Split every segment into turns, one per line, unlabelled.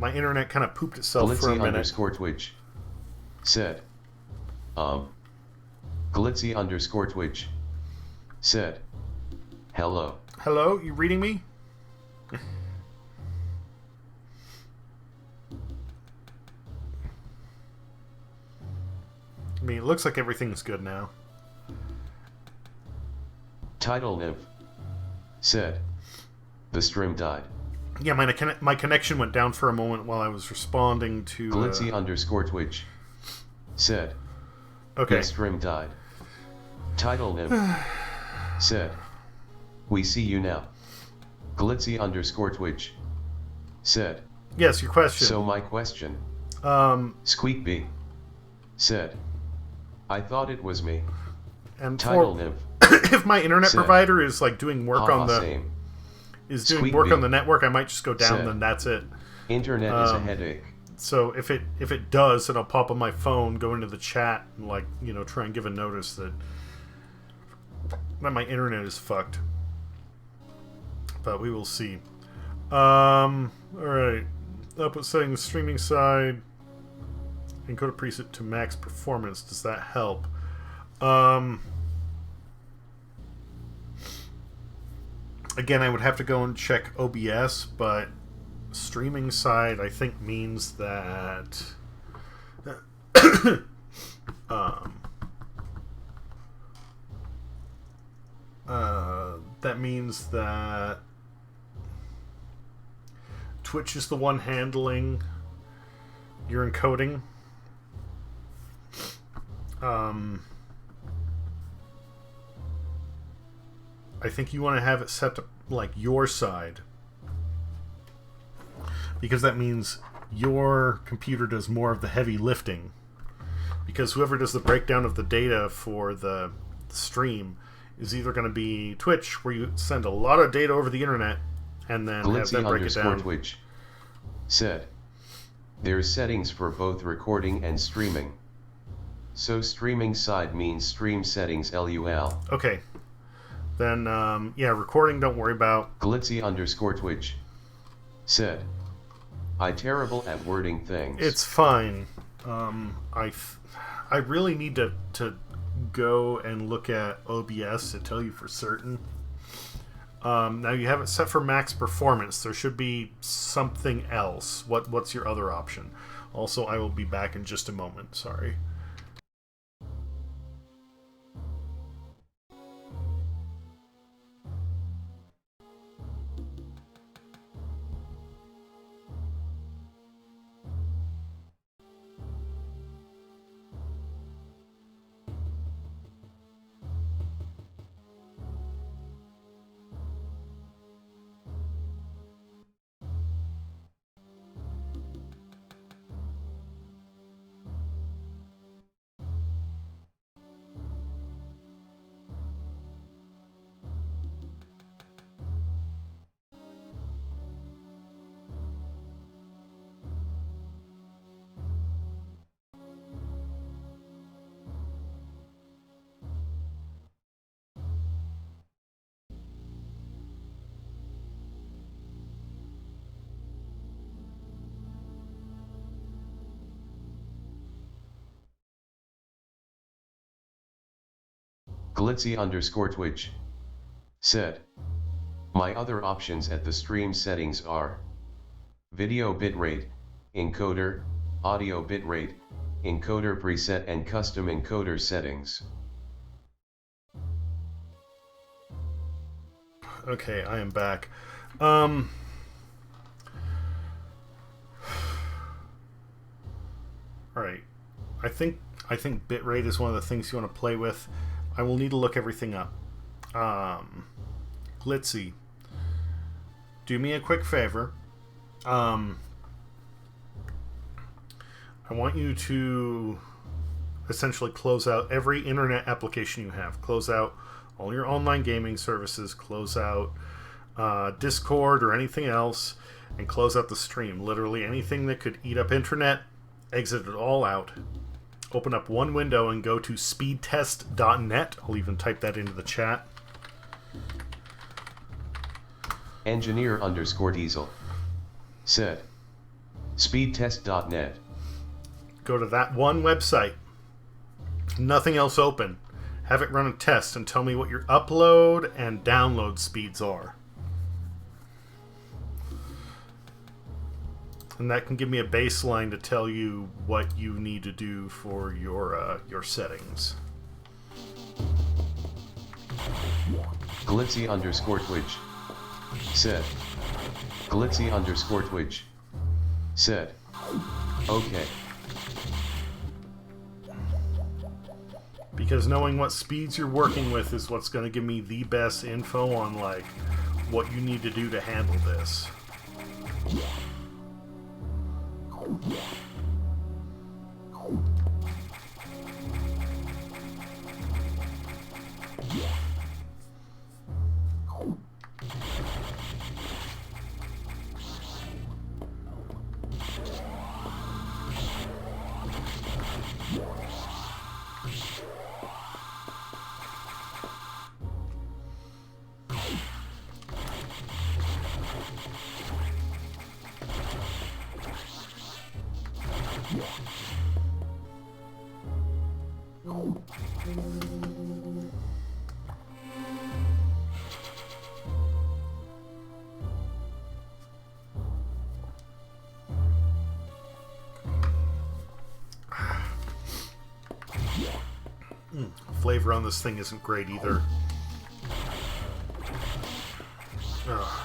My internet kind of pooped itself for a minute.
Glitzy _Twitch said, Glitzy _Twitch said, hello.
Hello, you reading me? I mean, it looks like everything's good now.
Title Niv said, the stream died.
Yeah, my connection went down for a moment while I was responding to...
Glitzy _Twitch said,
okay.
the stream died. Title Niv said, we see you now. Glitzy _Twitch said,
yes, your question.
So my question. Squeak B said, I thought it was me.
And
Title Niv.
If my internet
said,
provider is like doing work on the
same.
doing work on the network, I might just go down. Then that's it.
Internet is a headache.
So if it does, then I'll pop on my phone, go into the chat, and try and give a notice that my internet is fucked. But we will see. All right. Output settings, streaming side. Encode a preset to max performance. Does that help? Again, I would have to go and check OBS, but streaming side, I think, means that that means that Twitch is the one handling your encoding. I think you want to have it set to like your side, because that means your computer does more of the heavy lifting, because whoever does the breakdown of the data for the stream is either going to be Twitch, where you send a lot of data over the internet and then have them break it down.
Twitch said, there's settings for both recording and streaming. So streaming side means stream settings LUL.
Okay. Then, yeah, recording, don't worry about.
Glitzy _Twitch said, I terrible at wording things.
It's fine. I really need to go and look at OBS to tell you for certain. Now you have it set for max performance. There should be something else. What's your other option? Also, I will be back in just a moment. Sorry.
Glitzy _Twitch said, my other options at the stream settings are video bitrate, encoder, audio bitrate, encoder preset and custom encoder settings.
Okay, I am back. Alright. I think bitrate is one of the things you want to play with. I will need to look everything up. Glitzy, do me a quick favor. I want you to essentially close out every internet application you have. Close out all your online gaming services. Close out Discord or anything else. And close out the stream. Literally anything that could eat up internet, exit it all out. Open up one window and go to speedtest.net. I'll even type that into the chat.
Engineer _Diesel said, Speedtest.net.
Go to that one website. Nothing else open. Have it run a test and tell me what your upload and download speeds are. And that can give me a baseline to tell you what you need to do for your settings.
Glitzy_Twitch said. Glitzy_Twitch said. Okay.
Because knowing what speeds you're working with is what's going to give me the best info on like what you need to do to handle this. Flavor on this thing isn't great either. Ugh.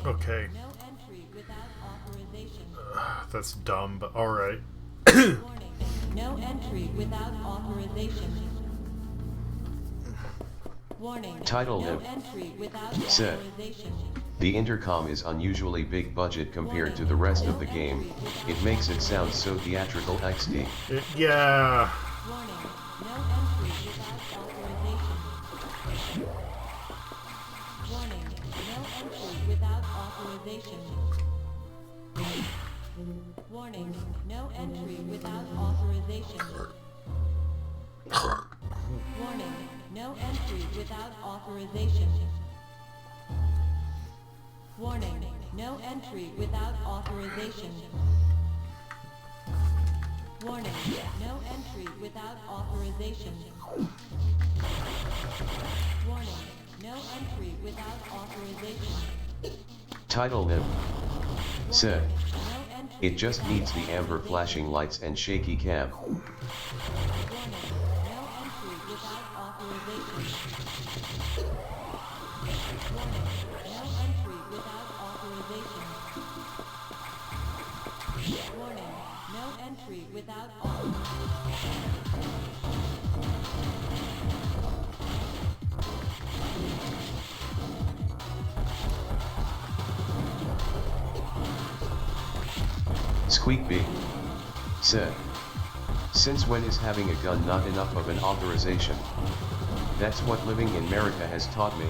Okay. That's dumb, but alright.
No entry without authorization. Warning.
Title
No
Nib
entry without
said.
authorization.
The intercom is unusually big budget compared to the rest of the game. It makes it sound so theatrical XD.
Yeah.
Warning. No entry without authorization. Warning. No entry without authorization. Warning. No entry without authorization. Warning. No entry without authorization. Warning. No entry without authorization. Warning. No entry without authorization. Warning. No entry without authorization.
Title Nib said.
No entry
It just needs the amber flashing lights and shaky cam.
Warning. No entry without authorization. Warning. No entry without authorization. Warning. No entry without authorization.
Squeakby said. Since when is having a gun not enough of an authorization? That's what living in America has taught me.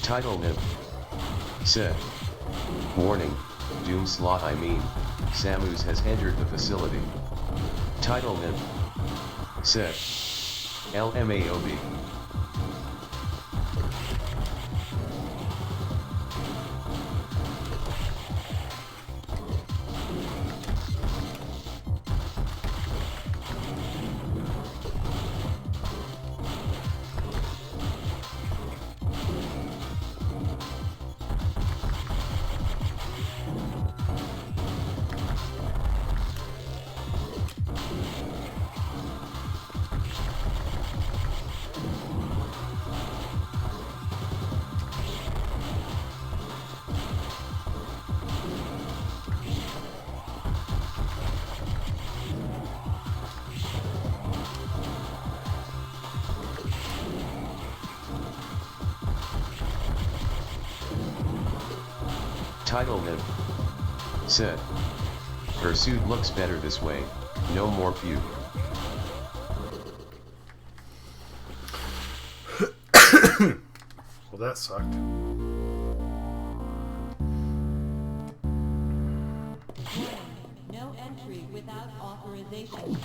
Title Nib said. Warning, Doom Slot I mean. Samus has entered the facility. Title NIM. Set. LMAOB. Title NIM. Said. Her suit looks better this way, no more puke.
Well, that sucked.
No entry without authorization.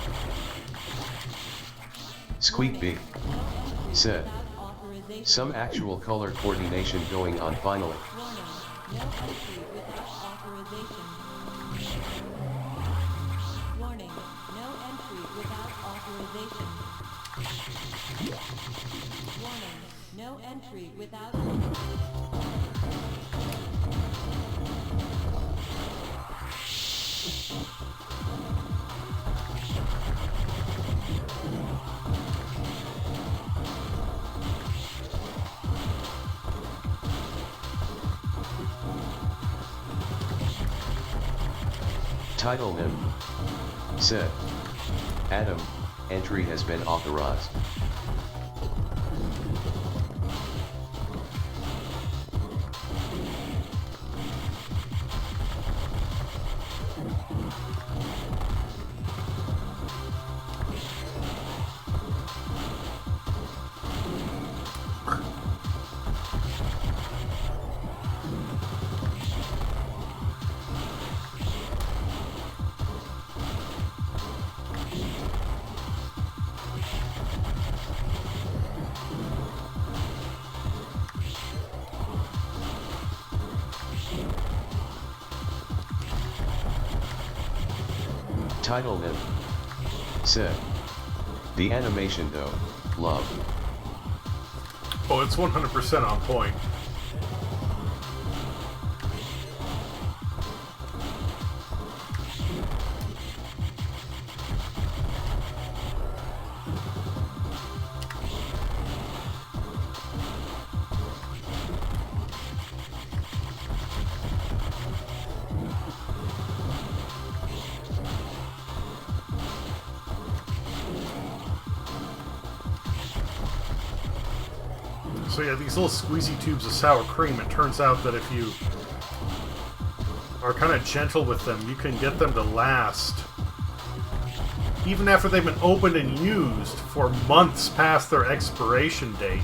Squeak big. Said. Some actual color coordination going on finally.
Warning, no entry without authorization. Warning, no entry without authorization. Warning, no entry without
Title NIM. Said. Adam, entry has been authorized. Title NIM. Said. The animation though, love.
Oh, it's 100% on point. So yeah, these little squeezy tubes of sour cream, it turns out that if you are kind of gentle with them, you can get them to last, even after they've been opened and used, for months past their expiration date.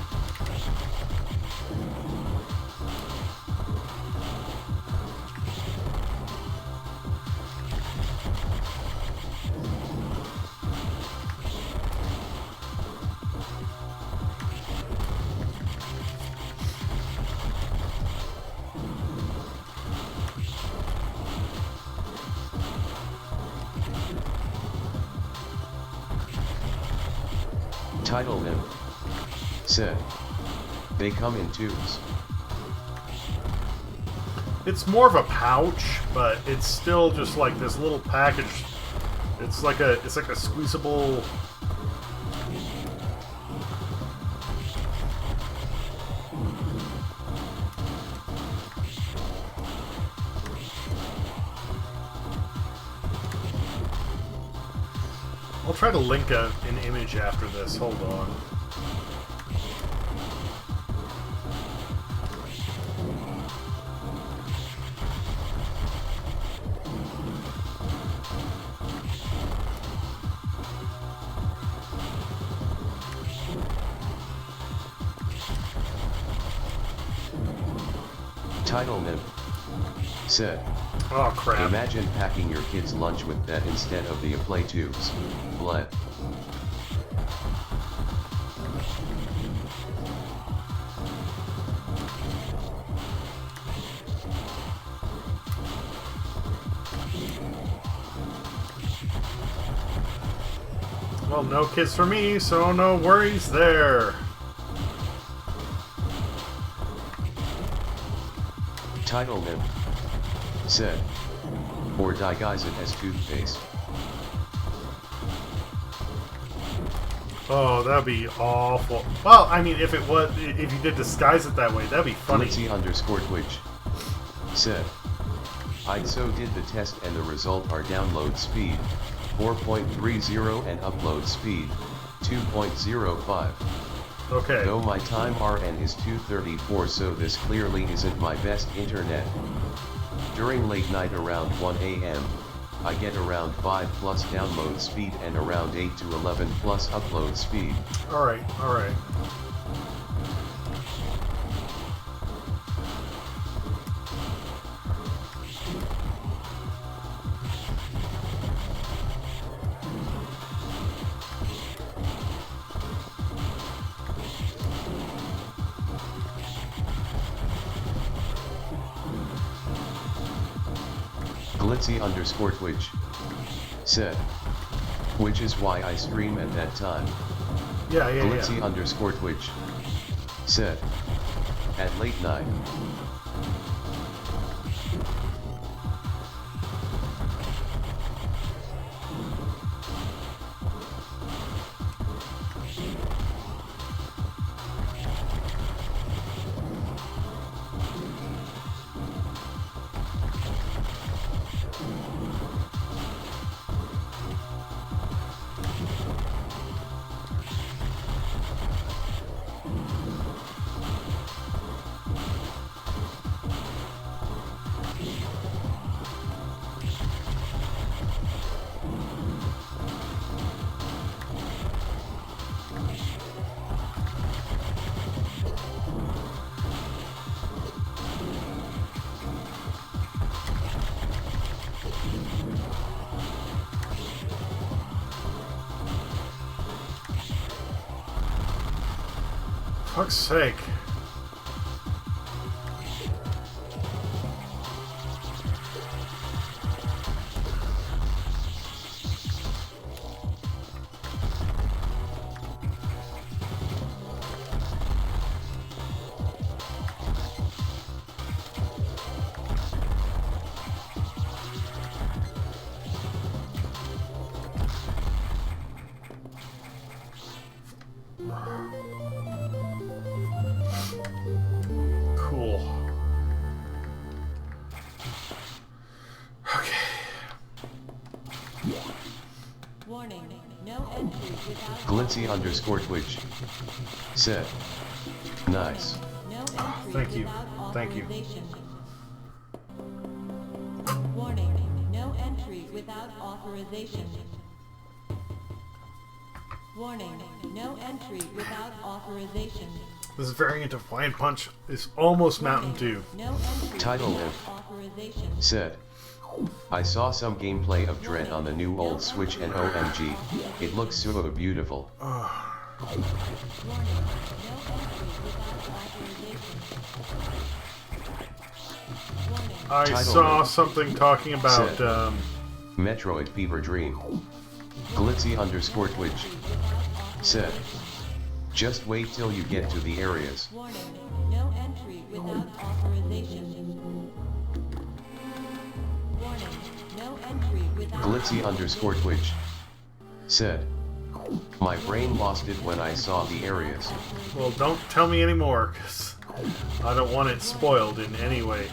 Title NIM. Said. They come in tubes.
It's more of a pouch, but it's still just like this little package. It's like a squeezable. I'll try to link an image after this. Hold on.
Title NIM. Said.
Oh crap.
Imagine packing your kid's lunch with that instead of the play tubes. Bleh.
Well, no kids for me, so no worries there.
Title him. Said. Or disguise it as toothpaste.
Oh, that'd be awful. Well, I mean, if you did disguise it that way, that'd be funny.
Glitzy_Twitch. Said. I so did the test and the result are download speed 4.30 and upload speed 2.05.
Okay.
Though my time RN is 234, so this clearly isn't my best internet. During late night around 1 AM, I get around 5 plus download speed and around 8 to 11 plus upload speed.
Alright, alright.
Glitzy_Twitch. Said. Which is why I stream at that time.
Yeah.
Glitzy_Twitch. Said. At late night. Fuck's sake. Cool. Okay.
Warning, no entry without
Glitzy_Twitch. Said. Nice.
no entry
Thank you.
without
Thank you.
authorization. Warning, no entry without authorization. Warning, no entry without authorization.
This variant of Hawaiian Punch is almost Mountain Dew.
No entry
Title
without
him.
authorization.
Said. I saw some gameplay of Dread on the new old Switch and OMG, it looks so beautiful.
Warning, no entry without authorization. Warning,
I
Title
saw
name.
something talking about,
Said. Metroid Fever Dream. Glitzy_Twitch. Said. Just wait till you get to the areas.
warning, no entry without authorization. Warning, no entry without
Glitzy_Twitch. Said. My brain lost it when I saw the areas.
well, don't tell me anymore, because I don't want it spoiled in any way.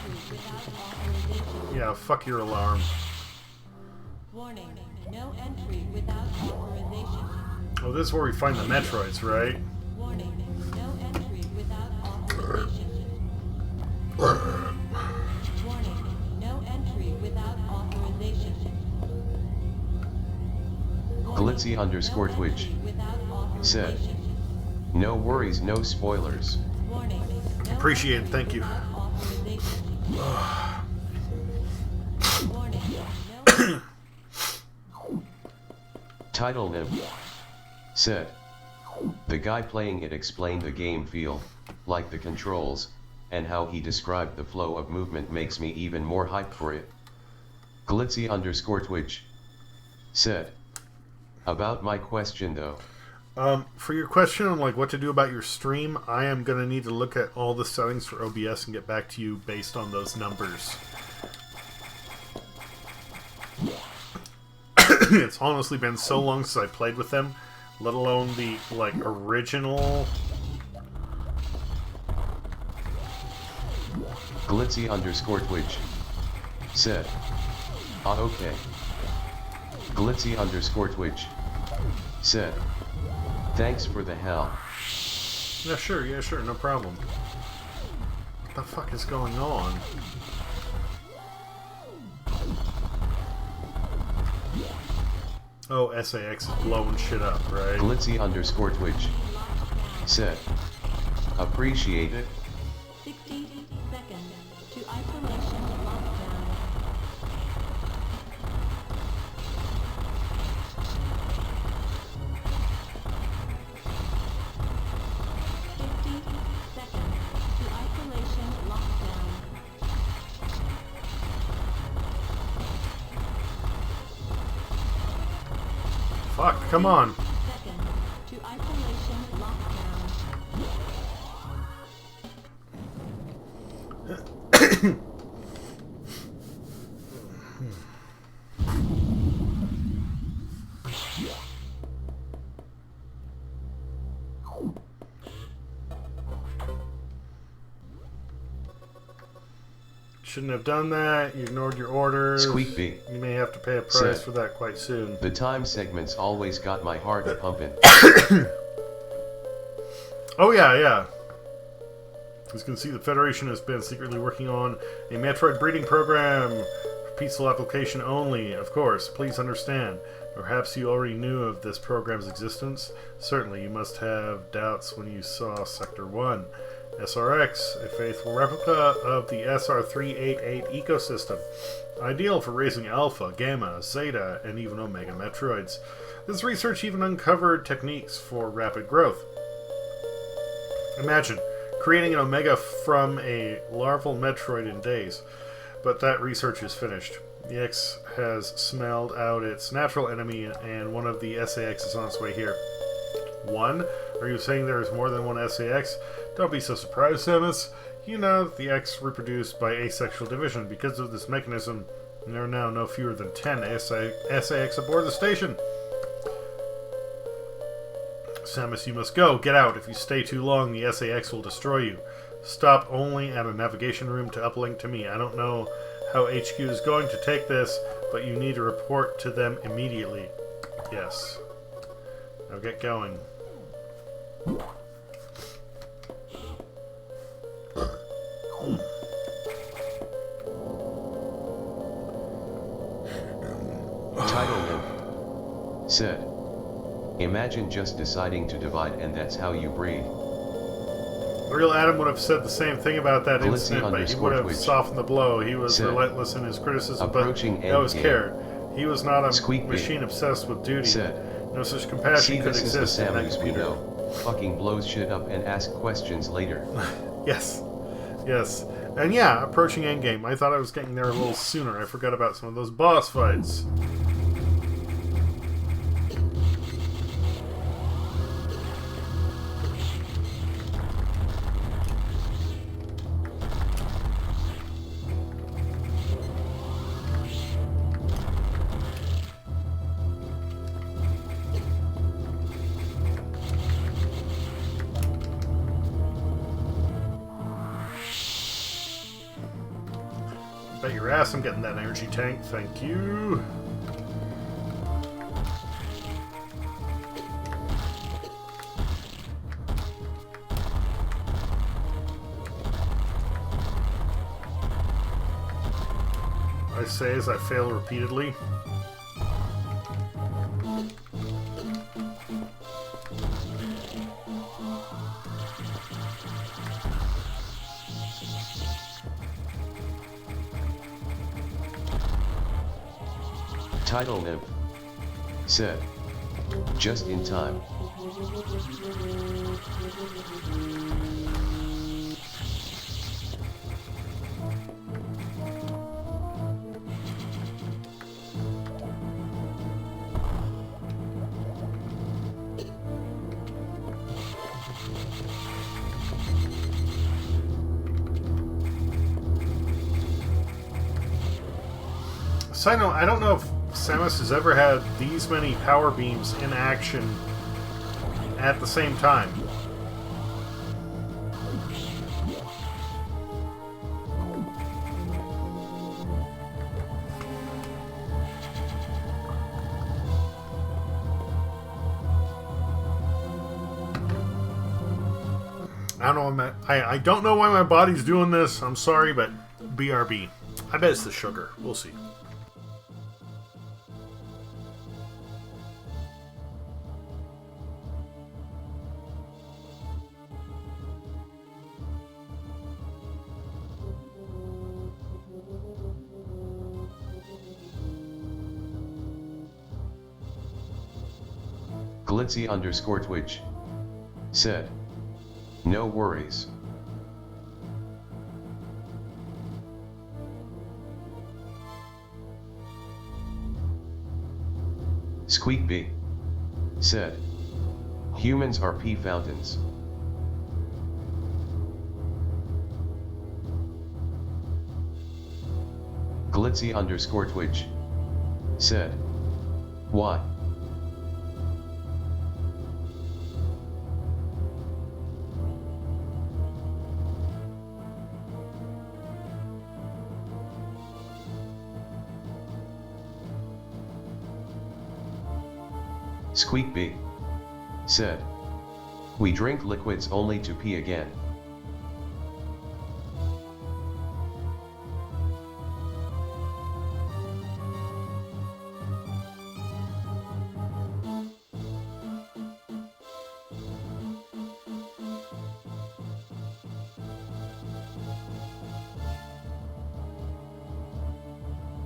Yeah, fuck your alarm.
Warning, no entry without authorization.
Oh, this is where we find the Metroids, right?
Warning, no entry without authorization. Warning, no entry without authorization.
Glitzy_Twitch. Said. No worries, no spoilers.
Warning, no
Appreciate it, thank you.
authorization.
Title Nim. Said. The guy playing it explained the game feel, like the controls, and how he described the flow of movement makes me even more hyped for it. Glitzy_Twitch. Said. About my question though.
For your question on like what to do about your stream, I am going to need to look at all the settings for OBS and get back to you based on those numbers. It's honestly been so long since I played with them, let alone the like original.
Glitzy_Twitch. Said. Ah, okay. Glitzy_Twitch. Said. Thanks for the help.
Yeah, sure, no problem. What the fuck is going on? Oh, SAX is blowing shit up, right?
Glitzy_Twitch. Said. Appreciate it.
60 seconds to isolation lockdown. 50 seconds to isolation lockdown.
Fuck, come on.
Seconds to isolation lockdown.
Shouldn't have done that. You ignored your orders.
Squeak B.
You may have to pay a price
Said.
for that quite soon.
The time segments always got my heart pumping.
Oh yeah. As you can see, the Federation has been secretly working on a Metroid breeding program for peaceful application only. Of course, please understand. Perhaps you already knew of this program's existence. Certainly, you must have doubts when you saw Sector 1. SRX, a faithful replica of the SR388 ecosystem, ideal for raising Alpha, Gamma, Zeta, and even Omega Metroids. This research even uncovered techniques for rapid growth. Imagine creating an Omega from a larval Metroid in days, but that research is finished. The X has smelled out its natural enemy, and one of the SAX is on its way here. One? Are you saying there is more than one SAX? Don't be so surprised, Samus. You know the X reproduced by asexual division. Because of this mechanism, there are now no fewer than 10 SAX aboard the station. Samus, you must go. Get out. If you stay too long, the SAX will destroy you. Stop only at a navigation room to uplink to me. I don't know how HQ is going to take this, but you need to report to them immediately. Yes. Now get going.
Title Nymph. Said. Imagine just deciding to divide and that's how you breed.
Real Adam would have said the same thing about that
Glitzy
incident, but he would have
_Twitch.
softened the blow. He was
Said.
relentless in his criticism,
Approaching
but that was
endgame.
care. He was not a
Squeak
machine
bee.
obsessed with duty.
Said.
No such
See,
compassion could
this is the
exist in that
Samus we
computer.
know. Fucking blows shit up and ask questions later.
Yes. And yeah, approaching endgame. I thought I was getting there a little sooner. I forgot about some of those boss fights. Bet your ass I'm getting that energy tank. Thank you. I say as I fail repeatedly.
Title Nymph. Said. Just in time.
Side note, I don't know if Samus has ever had these many power beams in action at the same time. I don't know. I don't know why my body's doing this. I'm sorry, but BRB. I bet it's the sugar. We'll see.
Glitzy_Twitch said, "No worries." Squeakbee said, "Humans are pee fountains." Glitzy_Twitch said, "Why?" Squeakbee said, "We drink liquids only to pee again."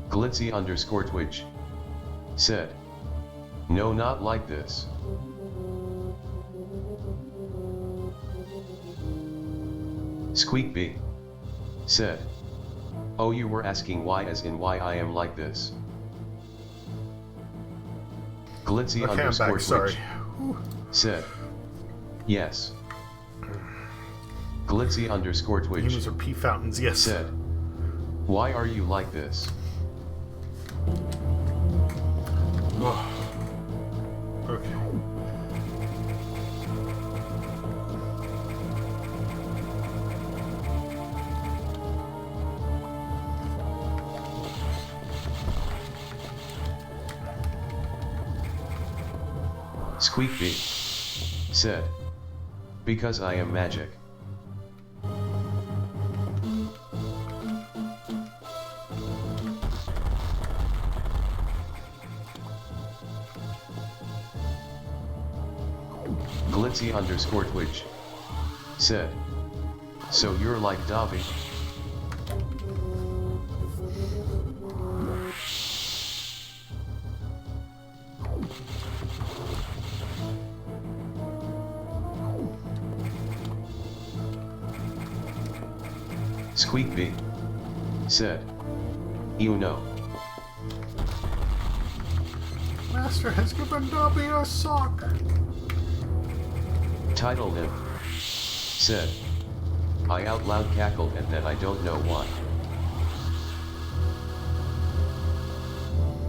Glitzy_Twitch said, "No, not like this." Squeakbee said, "Oh, you were asking why, as in why I am like this." Glitzy_Twitch
sorry.
said, "Yes." Glitzy_Twitch
Humans are pee fountains, yes.
said, "Why are you like this?"
Oh. Okay.
Squeakbee said, "Because I am magic." Glitzy_Twitch said, "So you're like Dobby?" Squeakbee said, "You know."
Master has given Dobby a sock.
Titled him said, "I out loud cackled and that I don't know why."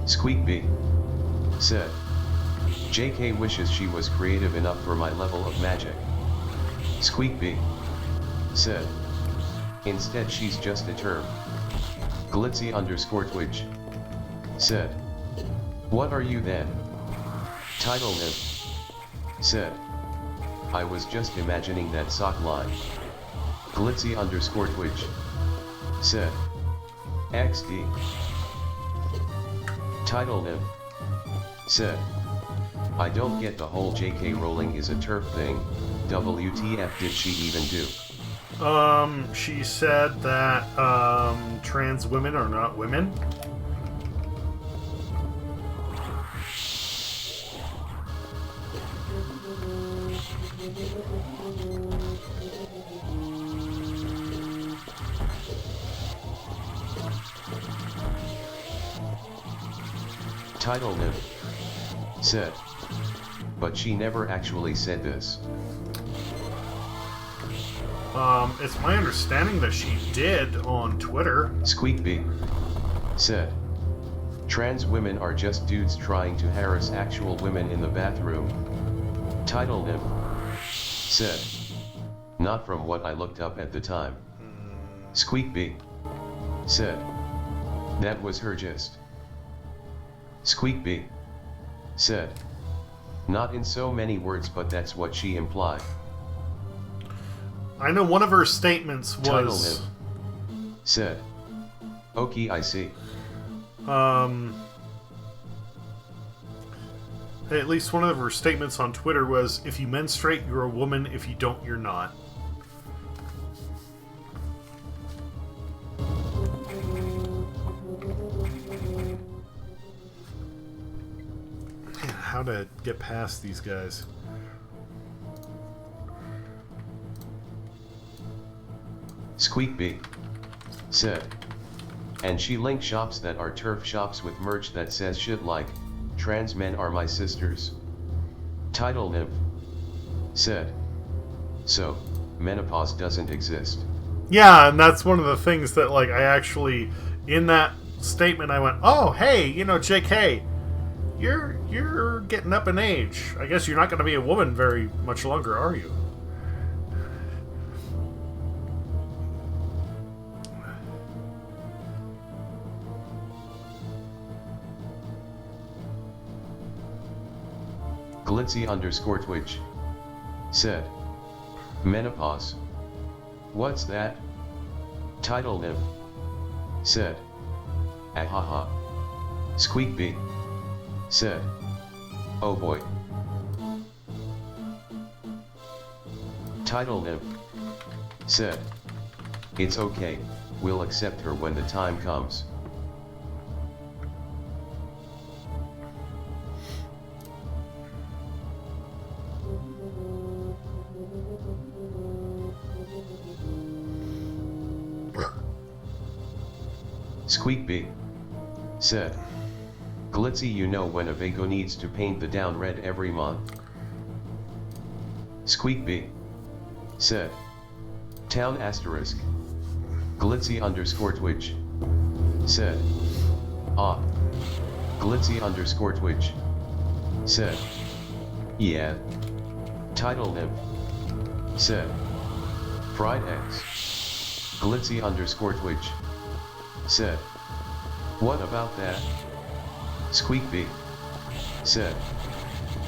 Squeakbee said, "JK wishes she was creative enough for my level of magic." Squeakbee said, "Instead she's just a term." Glitzy_Twitch said, "What are you then?" Titled him said, "I was just imagining that sock line." Glitzy_Twitch said, "XD." Titled him said, "I don't get the whole JK rolling is a turf thing. WTF did she even do?"
She said that, trans women are not women.
Title nymph. Said. But she never actually said this.
It's my understanding that she did on Twitter.
Squeakbee. Said. Trans women are just dudes trying to harass actual women in the bathroom. Title nymph. Said. Not from what I looked up at the time. Squeakbee. Said. That was her gist. Squeakbee. Said. Not in so many words, but that's what she implied.
I know one of her statements was...
Title nymph. Said. Okay, I see.
At least one of her statements on Twitter was, if you menstruate, you're a woman. If you don't, you're not. Man, how to get past these guys.
Squeakbee. Said. And she linked shops that are turf shops with merch that says shit like, trans men are my sisters. Title nymph. Said. So, menopause doesn't exist.
Yeah, and that's one of the things that, like, I actually, in that statement, I went, oh, hey, you know, JK, you're getting up in age. I guess you're not going to be a woman very much longer, are you?
Glitzy_Twitch. Said. Menopause. What's that? Title nymph. Said. Ahaha. Squeakbee. Said. Oh boy. Title nymph. Said. It's okay, we'll accept her when the time comes. Squeakbee. Said. Glitzy, you know when a Vago needs to paint the down red every month. Squeakbee. Said. Town asterisk. Glitzy_Twitch. Said. Ah. Glitzy_Twitch. Said. Yeah. Title nymph. Said. Fried eggs. Glitzy_Twitch. Said. What about that? Squeakbee. Said.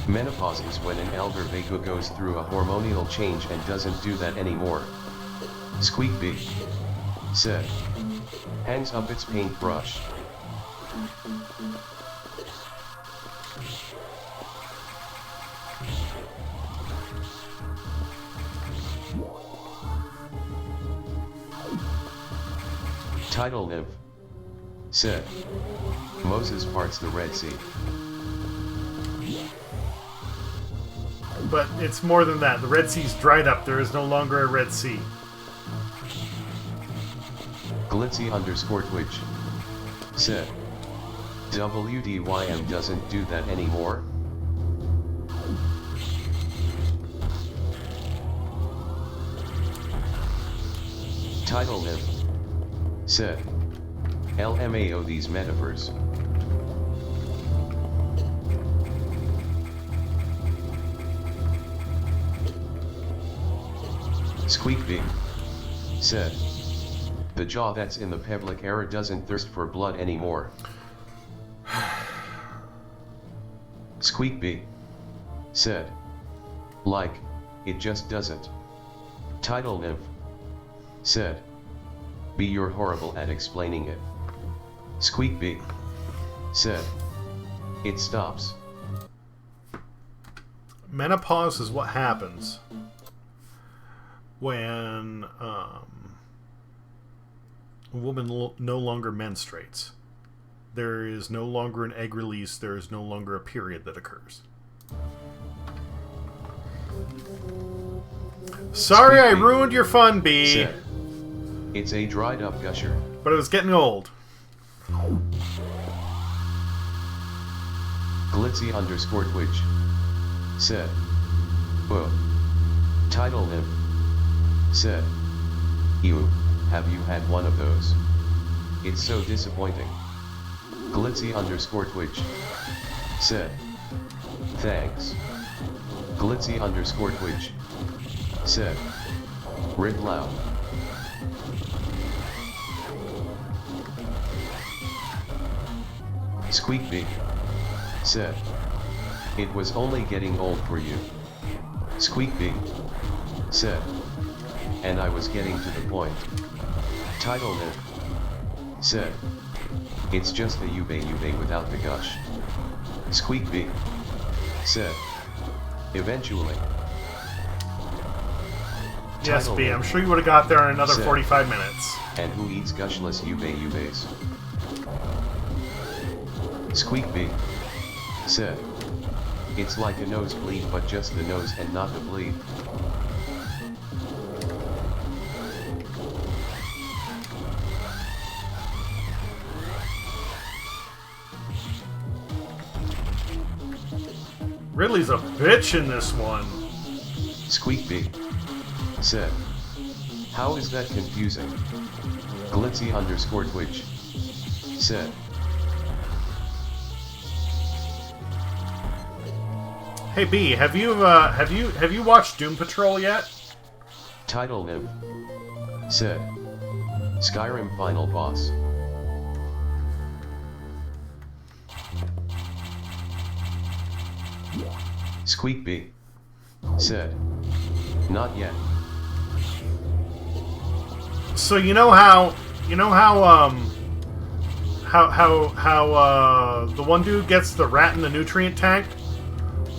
Menopause is when an elder Vago goes through a hormonal change and doesn't do that anymore. Squeakbee. Said. Hangs up its paintbrush. Title nymph. Said. Moses parts the Red Sea.
But it's more than that. The Red Sea's dried up. There is no longer a Red Sea.
Glitzy_Twitch. Said. WDYM doesn't do that anymore. Title nymph. Said. LMAO these metaphors. Squeakbee. Said. The jaw that's in the Pevlik era doesn't thirst for blood anymore. Squeakbee. Said. Like, it just doesn't. Title nymph. Said. Be you're horrible at explaining it. Squeakbee. Said. It stops.
Menopause is what happens when a woman no longer menstruates. There is no longer an egg release. There is no longer a period that occurs. Sorry, I ruined your fun, B.
Said. It's a dried up gusher.
But it was getting old.
Glitzy underscore Twitch. Said. Whoa. Title Nymph. Said. Ew, have you had one of those? It's so disappointing. Glitzy underscore Twitch. Said. Thanks. Glitzy underscore Twitch. Said. Rip loud. Squeak Big. Said. It was only getting old for you. Squeak Big. Said. And I was getting to the point. Title Nymph. Said. It's just a Ube without the gush. Squeak Big. Said. Eventually.
Yes,
Title
B.
Nymph.
I'm sure you would have got there in another
Said.
45 minutes.
And who eats gushless Ubes? Squeak Big. Said. It's like a nosebleed but just the nose and not the bleed.
Ridley's a bitch in this one.
Squeak Big. Said. How is that confusing? Glitzy underscore Twitch. Said.
Hey B, have you watched Doom Patrol yet?
Title Nymph. Said. Skyrim final boss. Squeak Big. Said. Not yet.
So you know how the one dude gets the rat in the nutrient tank,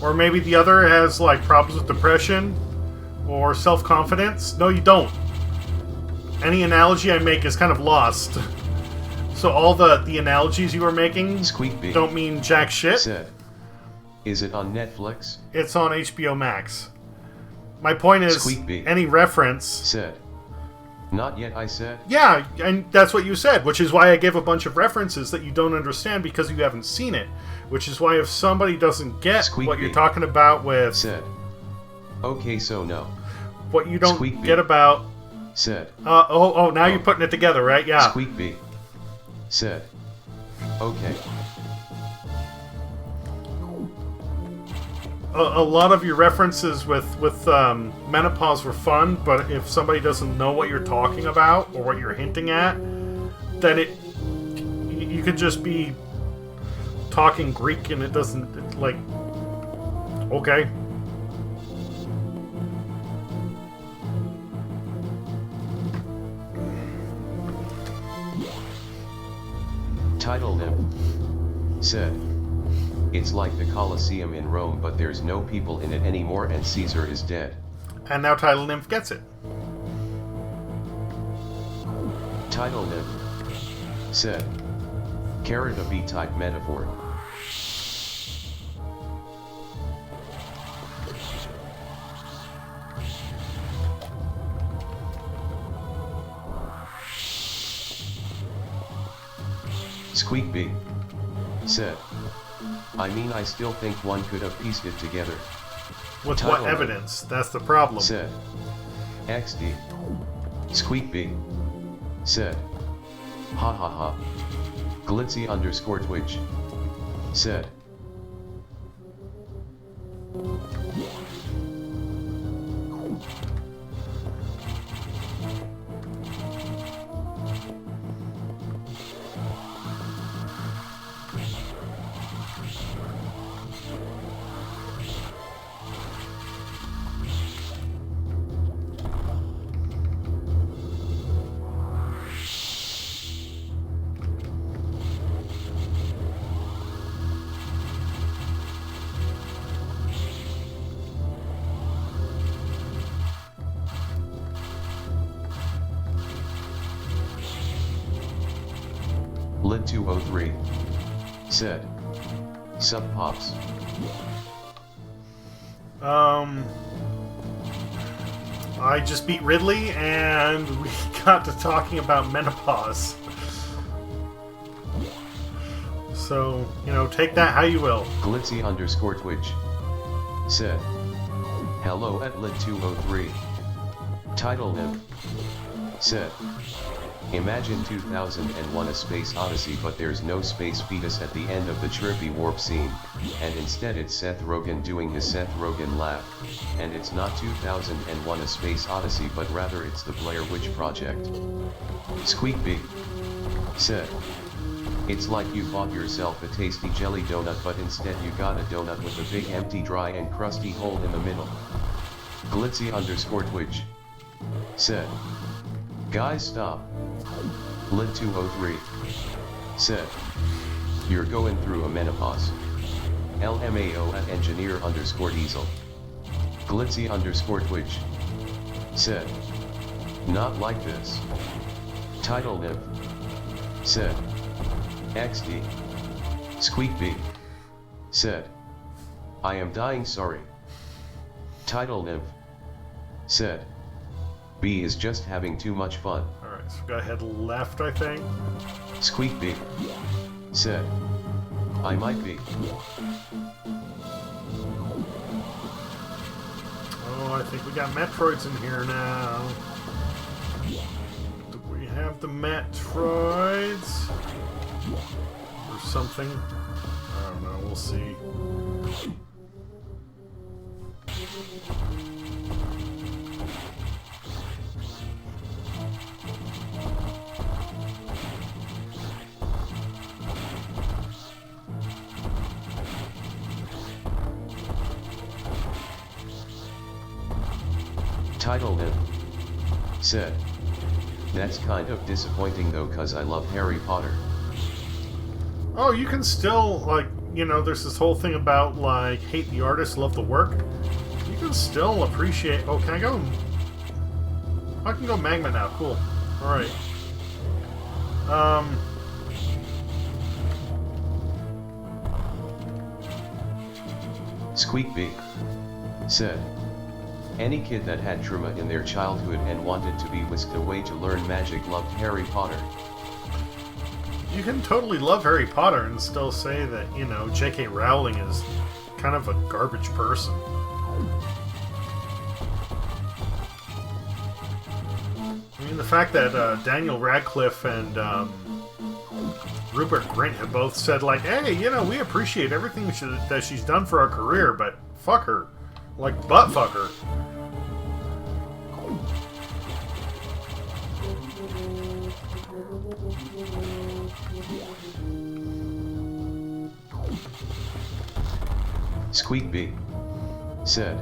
or maybe the other has like problems with depression or self-confidence. No, you don't. Any analogy I make is kind of lost. So all the analogies you were making
Squeak Big.
don't mean jack shit.
Said. Is it on Netflix?
It's on HBO Max. My point is,
Squeak Big.
any reference.
Said. Not yet, I said.
Yeah, and that's what you said, which is why I gave a bunch of references that you don't understand because you haven't seen it. Which is why if somebody doesn't get
Squeak
what you're
Big.
talking about with
Said. Okay, so no.
what you don't
Squeak Big.
get about...
Said.
now you're putting it together, right? Yeah.
Squeak Big. Said. Okay.
A lot of your references with menopause were fun, but if somebody doesn't know what you're talking about or what you're hinting at, then you could just be talking Greek and it doesn't, like, okay.
Title Nymph. Said. It's like the Colosseum in Rome, but there's no people in it anymore and Caesar is dead.
And now Title Nymph gets it.
Title Nymph. Said. Carrot a B-type metaphor. Squeak Big. Said. I mean, I still think one could have pieced it together.
With
Title
what
Nymph.
evidence? That's the problem.
Said. XD. Squeak Big. Said. Ha ha ha. Glitzy underscore Twitch. Said. Lit 203. Said. Sub Pops.
I just beat Ridley and we got to talking about menopause. So, you know, take that how you will.
Glitzy underscore Twitch said, hello at lit 203. Title Nymph said, imagine 2001 A Space Odyssey, but there's no space fetus at the end of the trippy warp scene, and instead it's Seth Rogen doing his Seth Rogen laugh, and it's not 2001 A Space Odyssey but rather it's the Blair Witch Project. Squeak Big said, it's like you bought yourself a tasty jelly donut but instead you got a donut with a big empty dry and crusty hole in the middle. Glitzy underscore Twitch said, guys stop. Lit 203 said, you're going through a menopause. LMAO at engineer underscore diesel. Glitzy underscore Twitch said, not like this. Title Nymph said, XD. Squeak B said, I am dying sorry. Title Nymph said, B is just having too much fun.
Alright, so we gotta head left, I think.
Squeak B said, I might be.
Oh, I think we got Metroids in here now. Do we have the Metroids? Or something? I don't know, we'll see.
Title Nymph said, that's kind of disappointing though cause I love Harry Potter.
Oh, you can still, like, you know, there's this whole thing about, like, hate the artist, love the work. You can still appreciate... Oh, can I go... I can go Magma now, cool. Alright.
Squeak B said, any kid that had trauma in their childhood and wanted to be whisked away to learn magic loved Harry Potter.
You can totally love Harry Potter and still say that, you know, J.K. Rowling is kind of a garbage person. I mean, the fact that Daniel Radcliffe and Rupert Grint have both said, like, hey, you know, we appreciate everything that she's done for our career, but fuck her. Like, butt fuck her.
Squeak B said,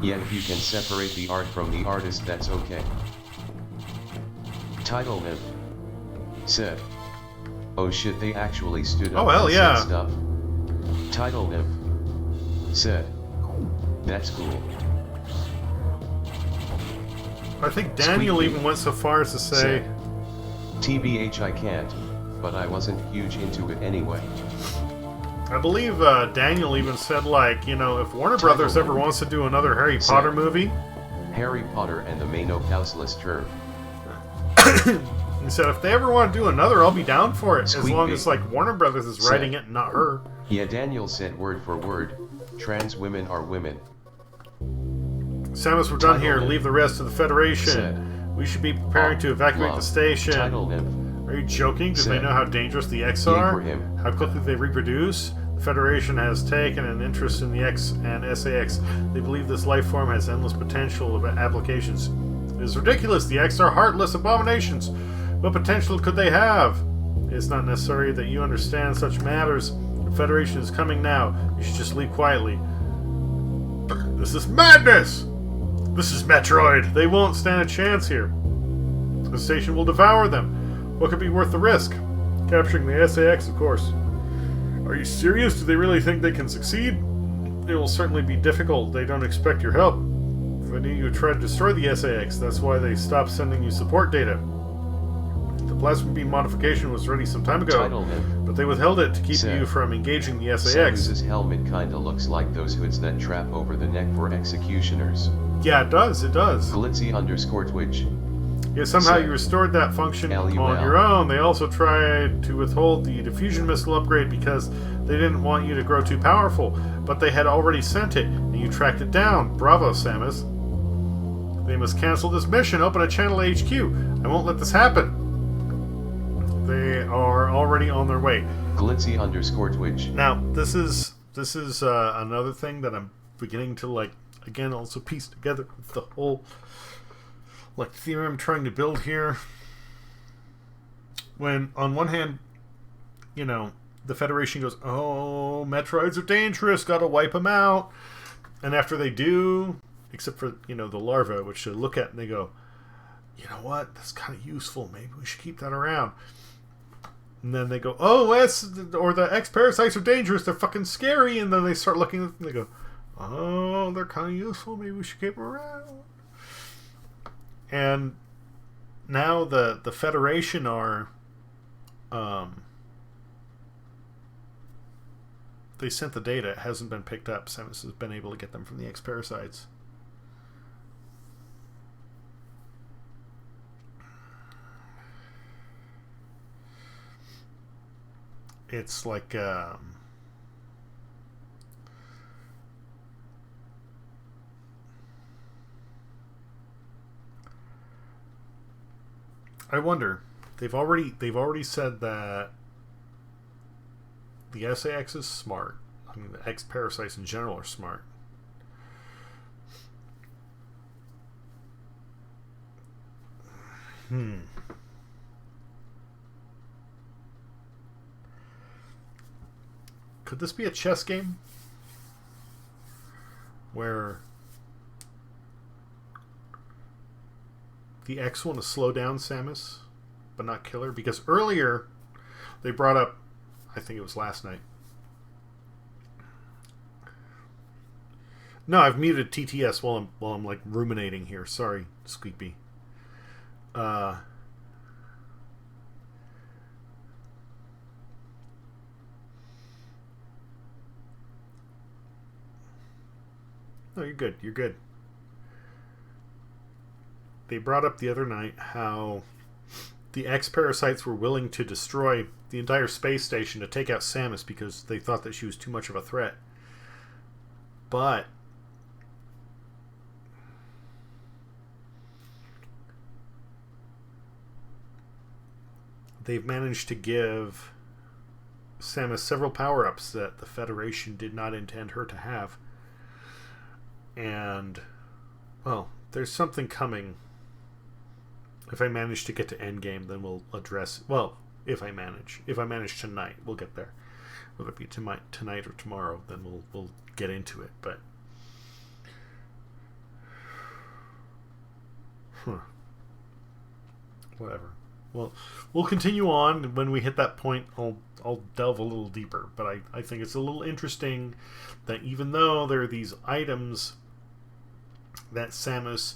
yeah, if you can separate the art from the artist, that's okay. Title Nymph said, oh shit, they actually stood up
hell
and
yeah.
said stuff. Title Nymph said, that's cool.
I think Daniel
Squeak
even went so far as to say...
said, TBH I can't, but I wasn't huge into it anyway.
I believe Daniel even said, like, you know, if Warner
Title
Brothers ever
Nymph
wants to do another Harry
said,
Potter movie...
Harry Potter and the Menopauseless Turf.
He said, if they ever want to do another, I'll be down for it.
Squeak
as long
B
as, like, Warner Brothers is
said,
writing it and not her.
Yeah, Daniel said word for word, trans women are women.
Samus, we're done
Title
here.
Nymph
Leave the rest to the Federation.
said,
we should be preparing to evacuate
love.
the station.
Title Nymph
Are you joking? Do they
said,
know how dangerous the X
yay
are?
for him.
How quickly they reproduce? The Federation has taken an interest in the X and SAX. They believe this life form has endless potential of applications. It is ridiculous. The X are heartless abominations. What potential could they have? It's not necessary that you understand such matters. The Federation is coming now. You should just leave quietly. This is madness! This is Metroid. They won't stand a chance here. The station will devour them. What could be worth the risk? Capturing the SAX, of course. Are you serious? Do they really think they can succeed? It will certainly be difficult. They don't expect your help. If I knew you would try to destroy the SAX, that's why they stopped sending you support data. The plasma beam modification was ready some time ago,
Title Nymph
but they withheld it to keep
said,
you from engaging the SAX.
Samus's helmet kinda looks like those hoods that trap over the neck for executioners.
Yeah, it does. It does.
Glitzy underscore Twitch
If somehow
Said.
you restored that function
LUL.
on your own, they also tried to withhold the diffusion missile upgrade because they didn't want you to grow too powerful, but they had already sent it, and you tracked it down. Bravo, Samus. They must cancel this mission. Open a channel HQ. I won't let this happen. They are already on their way.
Glitzy_Twitch.
Now, this is another thing that I'm beginning to, like, again, also piece together with the whole, like, theory I'm trying to build here. When, on one hand, you know, the Federation goes, oh, Metroids are dangerous, gotta wipe them out. And after they do, except for, you know, the larva, which they look at and they go, you know what, that's kind of useful, maybe we should keep that around. And then they go, oh, the X-Parasites are dangerous, they're fucking scary. And then they start looking at them and they go, oh, they're kind of useful, maybe we should keep them around. And now the Federation are... they sent the data. It hasn't been picked up. Samus has been able to get them from the X-Parasites. It's like... I wonder. They've already said that the SAX is smart. I mean, the X-Parasites in general are smart. Could this be a chess game? Where the X want to slow down Samus, but not kill her? Because earlier they brought up, I think it was last night. No, I've muted TTS while I'm like ruminating here. Sorry, Squeakby. No, you're good. You're good. They brought up the other night how the X-Parasites were willing to destroy the entire space station to take out Samus because they thought that she was too much of a threat. But they've managed to give Samus several power-ups that the Federation did not intend her to have. And, well, there's something coming. If I manage to get to endgame, then we'll address... Well, if I manage. If I manage tonight, we'll get there. Whether it be tonight or tomorrow, then we'll get into it. But... Whatever. Well, we'll continue on. When we hit that point, I'll delve a little deeper. But I think it's a little interesting that even though there are these items that Samus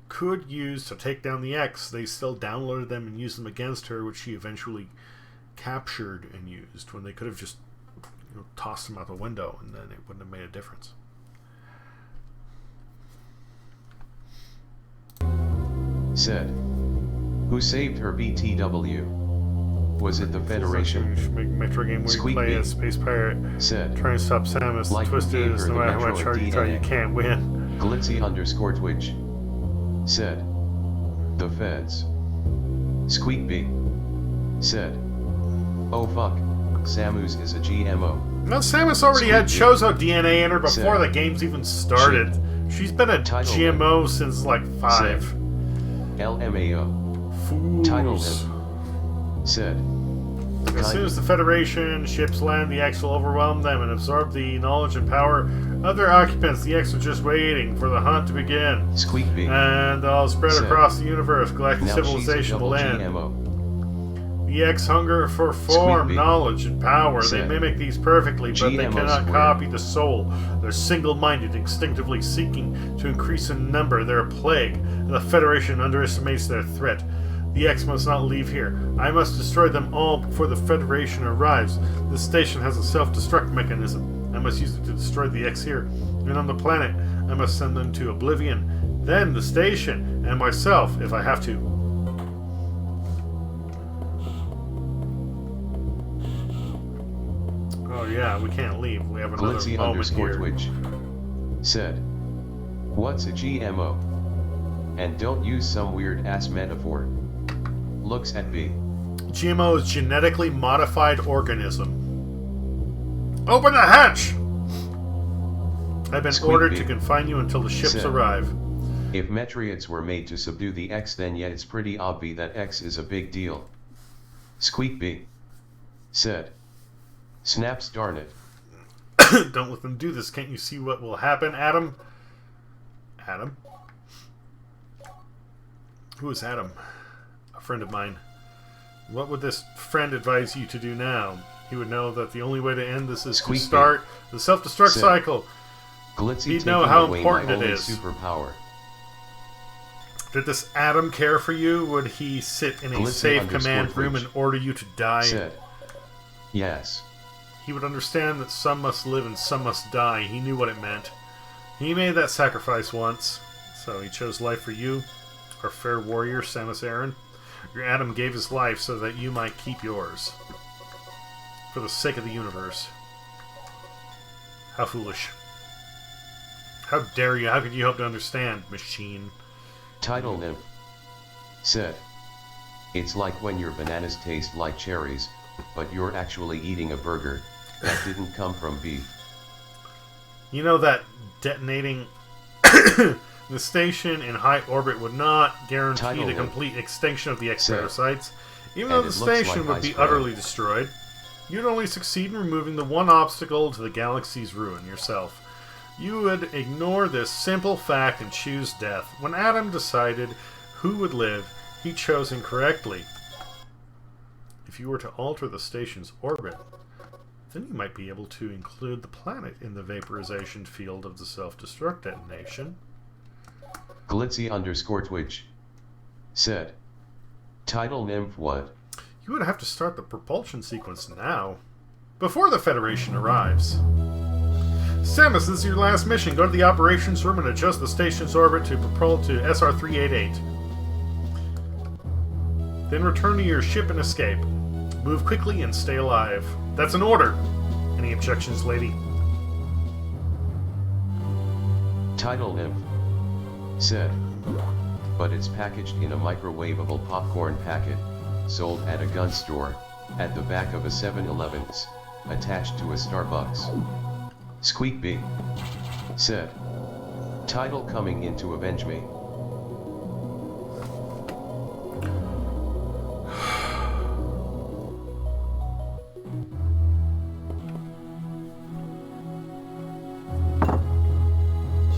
could use to take down the X, they still downloaded them and used them against her, which she eventually captured and used, when they could have just, you know, tossed them out the window and then it wouldn't have made a difference.
Said. Who saved her BTW? Was it the Federation?
Make a Metroid game where you play as Space Pirate.
Said.
Trying to stop Samus.
Like
The twist
gave
is,
her
no
the
matter how much
Metroid
hard you try, you
DNA.
can't win.
Glitzy_Twitch. Said. The Feds. Squeakby. Said. Oh fuck. Samus is a GMO.
No, Samus already had Chozo DNA in her before
Said.
the games even started. She's been a
Title
GMO since like 5.
Said. LMAO.
Fools.
Titled him. Said.
As soon as the Federation ships land, the X will overwhelm them and absorb the knowledge and power of their occupants. The X are just waiting for the hunt to begin.
Squeakby.
And they'll spread
Said.
across the universe. Galactic
Now she's a
civilization will
double
land.
GMO.
The X hunger for form,
Squeakby.
knowledge, and power. They
Said.
mimic these perfectly, but they
GMO
cannot
squared.
copy the soul. They're single-minded, instinctively seeking to increase in number. They're a plague, and the Federation underestimates their threat. The X must not leave here. I must destroy them all before the Federation arrives. This station has a self-destruct mechanism. I must use it to destroy the X here. And on the planet, I must send them to oblivion. Then the station, and myself, if I have to. yeah, we can't leave. We have another
Glitzy
moment
underscore
here.
Twitch said, "What's a GMO? And don't use some weird ass metaphor." Looks at B.
GMO is genetically modified organism. Open the hatch! I've been
Squeak
ordered
B.
to confine you until the ships
Said,
arrive.
"If Metroids were made to subdue the X, then yeah, it's pretty obvious that X is a big deal." Squeak B. said, "Snaps, darn it."
Don't let them do this. Can't you see what will happen, Adam? Adam? Who is Adam? A friend of mine. What would this friend advise you to do now? He would know that the only way to end this is
Squeak
to start the self-destruct
Said,
cycle.
Glitzy
He'd
taking
know how
away
important
my
it
only
is.
superpower.
Did this Adam care for you? Would he sit in a
Glitzy
safe
underscore
command room
Twitch
and order you to die?
Said, "Yes."
He would understand that some must live and some must die. He knew what it meant. He made that sacrifice once, so he chose life for you, our fair warrior, Samus Aran. Your Adam gave his life so that you might keep yours. For the sake of the universe. How foolish. How dare you? How could you hope to understand, machine?
Title Nymph said, "It's like when your bananas taste like cherries, but you're actually eating a burger that didn't come from beef."
You know that detonating the station in high orbit would not guarantee
Title
the
Nymph
complete extinction of the
said,
X-parasites. Even
"And
though
it
the
looks
station
like
would
ice
be
cream."
utterly destroyed, you'd only succeed in removing the one obstacle to the galaxy's ruin, yourself. You would ignore this simple fact and choose death. When Adam decided who would live, he chose incorrectly. If you were to alter the station's orbit, then you might be able to include the planet in the vaporization field of the self-destruct detonation.
Glitzy underscore Twitch said, "Title Nymph what?"
You would have to start the propulsion sequence now, before the Federation arrives. Samus, this is your last mission. Go to the operations room and adjust the station's orbit to propel to SR-388. Then return to your ship and escape. Move quickly and stay alive. That's an order. Any objections, lady?
Title Nymph said, "But it's packaged in a microwavable popcorn packet, sold at a gun store, at the back of a 7-Eleven's, attached to a Starbucks." Squeak B said, "Title coming in to avenge me."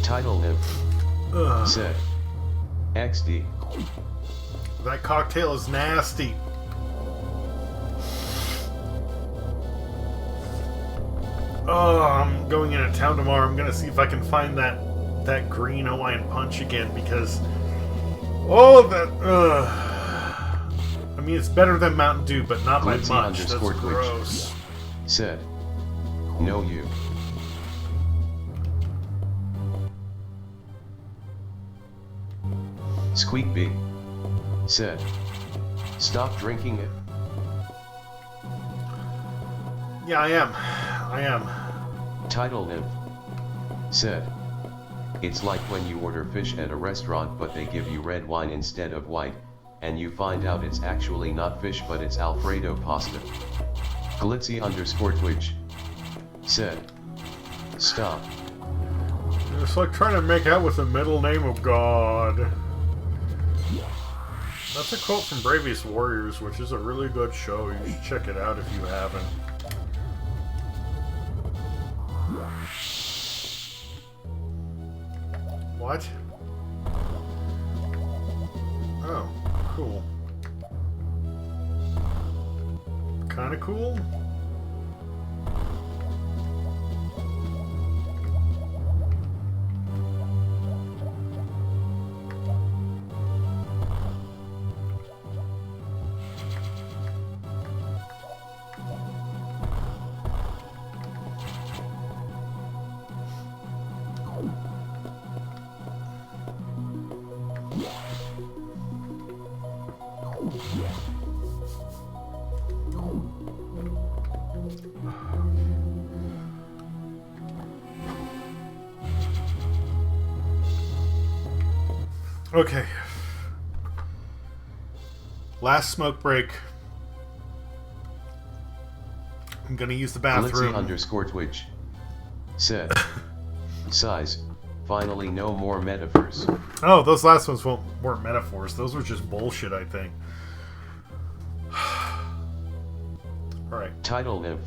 Title Nymph said, "XD."
That cocktail is nasty. Oh, I'm going into town tomorrow. I'm gonna see if I can find that green Hawaiian punch again because I mean, it's better than Mountain Dew, but not by
Glitzy
much. That's
underscore Twitch
gross.
said, "No you." Squeak B said, "Stop drinking it."
Yeah, I am. I am.
Title Nymph said, "It's like when you order fish at a restaurant but they give you red wine instead of white, and you find out it's actually not fish but it's Alfredo pasta." Glitzy underscore Twitch said, "Stop."
It's like trying to make out with the middle name of God. That's a quote from Bravest Warriors, which is a really good show. You should check it out if you haven't. What? Oh, cool. Kinda cool? Okay. Last smoke break. I'm gonna use the bathroom.
Glitzy_Twitch said, size, finally no more metaphors.
Oh, those last ones weren't metaphors. Those were just bullshit, I think. Alright.
Title Nymph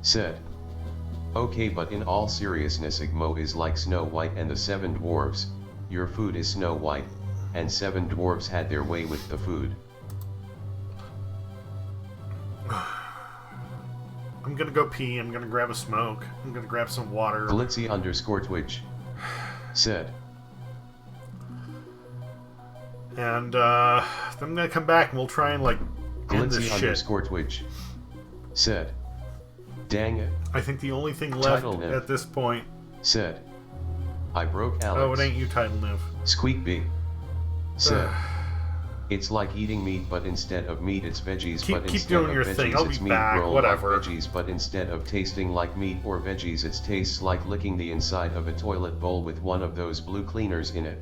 said, okay, but in all seriousness, Igmo is like Snow White and the Seven Dwarfs. Your food is Snow White, and Seven Dwarfs had their way with the food.
I'm gonna go pee. I'm gonna grab a smoke. I'm gonna grab some water.
Glitzy_Twitch said,
and then I'm gonna come back and we'll try and like end this shit.
Glitzy_Twitch said, dang it.
I think the only thing left
Title Nymph
at this point
said, I broke Alex.
Oh, it ain't you, Title Nymph.
Squeak B said, it's like eating meat, but instead of meat it's veggies,
keep
instead
doing
of
your
veggies
thing. I'll
it's
be
meat
back,
rolled
whatever.
like veggies, but instead of tasting like meat or veggies it tastes like licking the inside of a toilet bowl with one of those blue cleaners in it.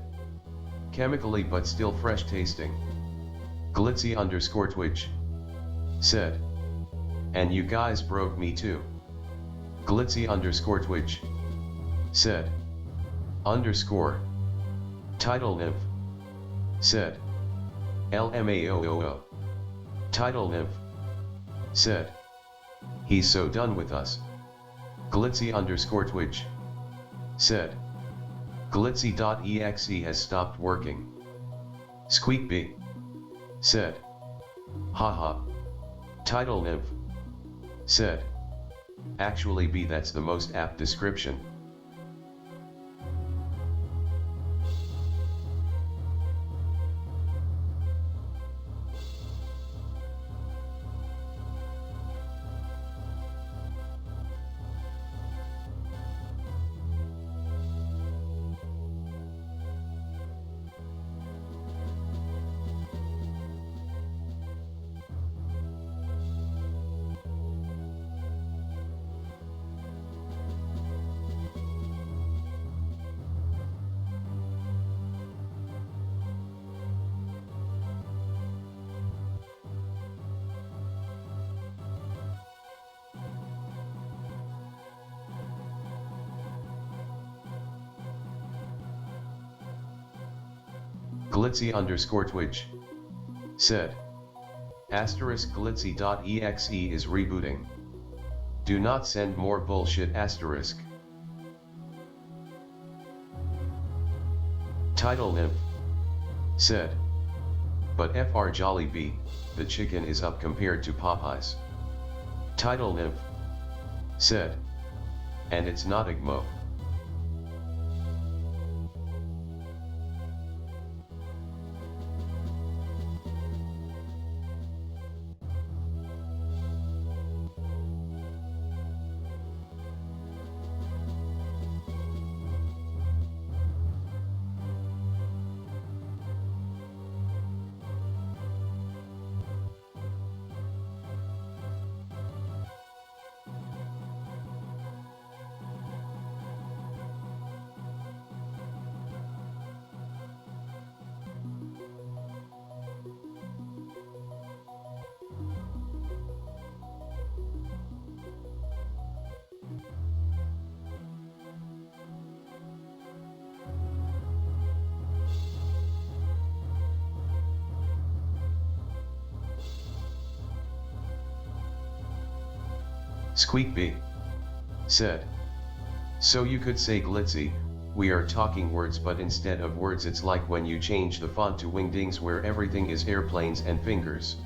Chemically but still fresh tasting. Glitzy_Twitch said, and you guys broke me too. Glitzy_Twitch said, underscore. Title Nymph said, LMAOOO. Title Nymph said, he's so done with us. Glitzy_Twitch said, glitzy.exe has stopped working. Squeak B said, haha. Title Nymph said, actually B, that's the most apt description. Glitzy_Twitch said, asterisk glitzy.exe is rebooting. Do not send more bullshit asterisk. Title Nymph said, but FR Jolly B, the chicken is up compared to Popeyes. Title Nymph said, and it's not Igmo. Squeak B said, so you could say glitzy, we are talking words, but instead of words it's like when you change the font to Wingdings where everything is airplanes and fingers.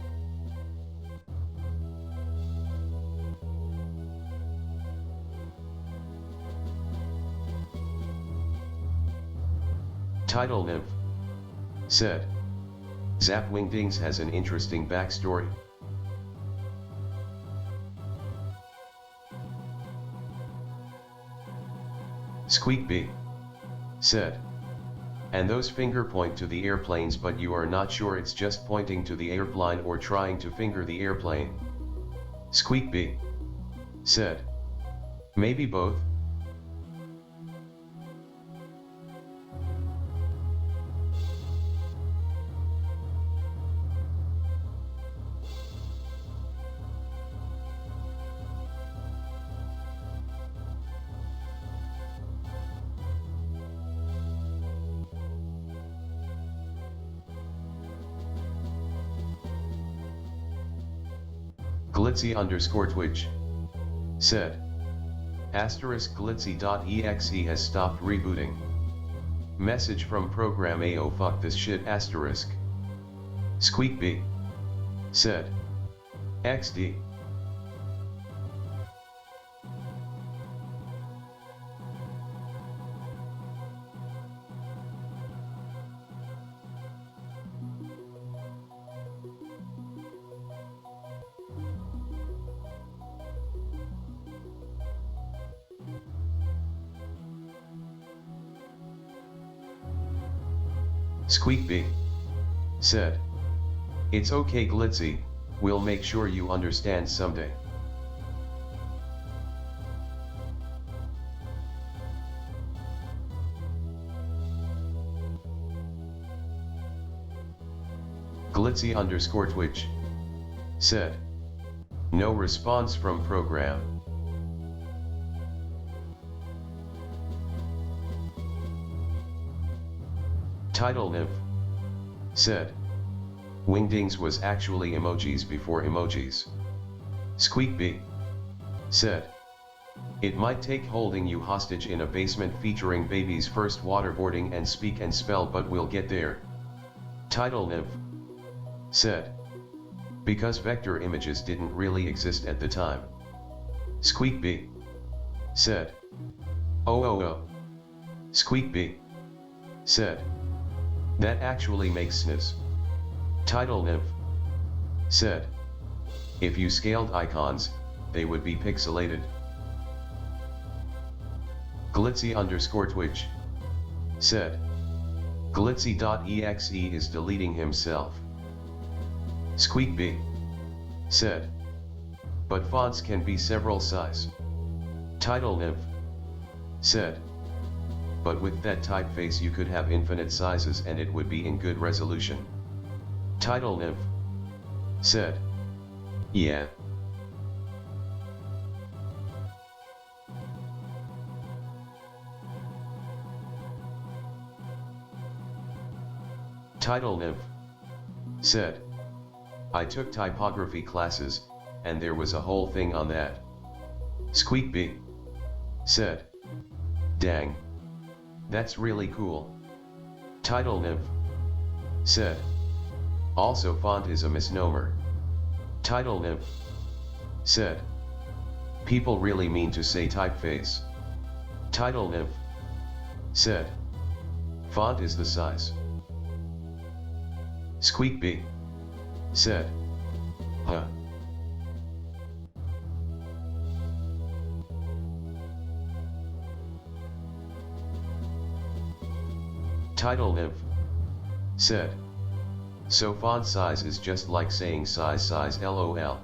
Title Nymph said, Zap Wingdings has an interesting backstory. Squeak B said, and those finger point to the airplanes, but you are not sure it's just pointing to the airplane or trying to finger the airplane. Squeak B said, maybe both. Glitzy_Twitch said. Glitzy.exe has stopped rebooting. Message from program AO fuck this shit asterisk. Squeakbee said. XD. Squeakbee said. It's okay Glitzy, we'll make sure you understand someday. Glitzy_Twitch said. No response from program. Title Nymph said. Wingdings was actually emojis before emojis. Squeakbee said. It might take holding you hostage in a basement featuring babies first waterboarding and speak and spell, but we'll get there. Title Nymph said. Because vector images didn't really exist at the time. Squeakbee said. Oh. Squeakbee said. That actually makes sense. Title Nymph said. If you scaled icons, they would be pixelated. Glitzy_Twitch said. Glitzy.exe is deleting himself. Squeakbee said. But fonts can be several size. Title Nymph said. But with that typeface you could have infinite sizes and it would be in good resolution. Title Nymph said. Yeah. Title Nymph said. I took typography classes, and there was a whole thing on that. Squeakbee said. Dang. That's really cool. Title Nymph said. Also font is a misnomer. Title Nymph said. People really mean to say typeface. Title Nymph said. Font is the size. Squeakbee said. Huh. Title Nymph said. So font size is just like saying size lol.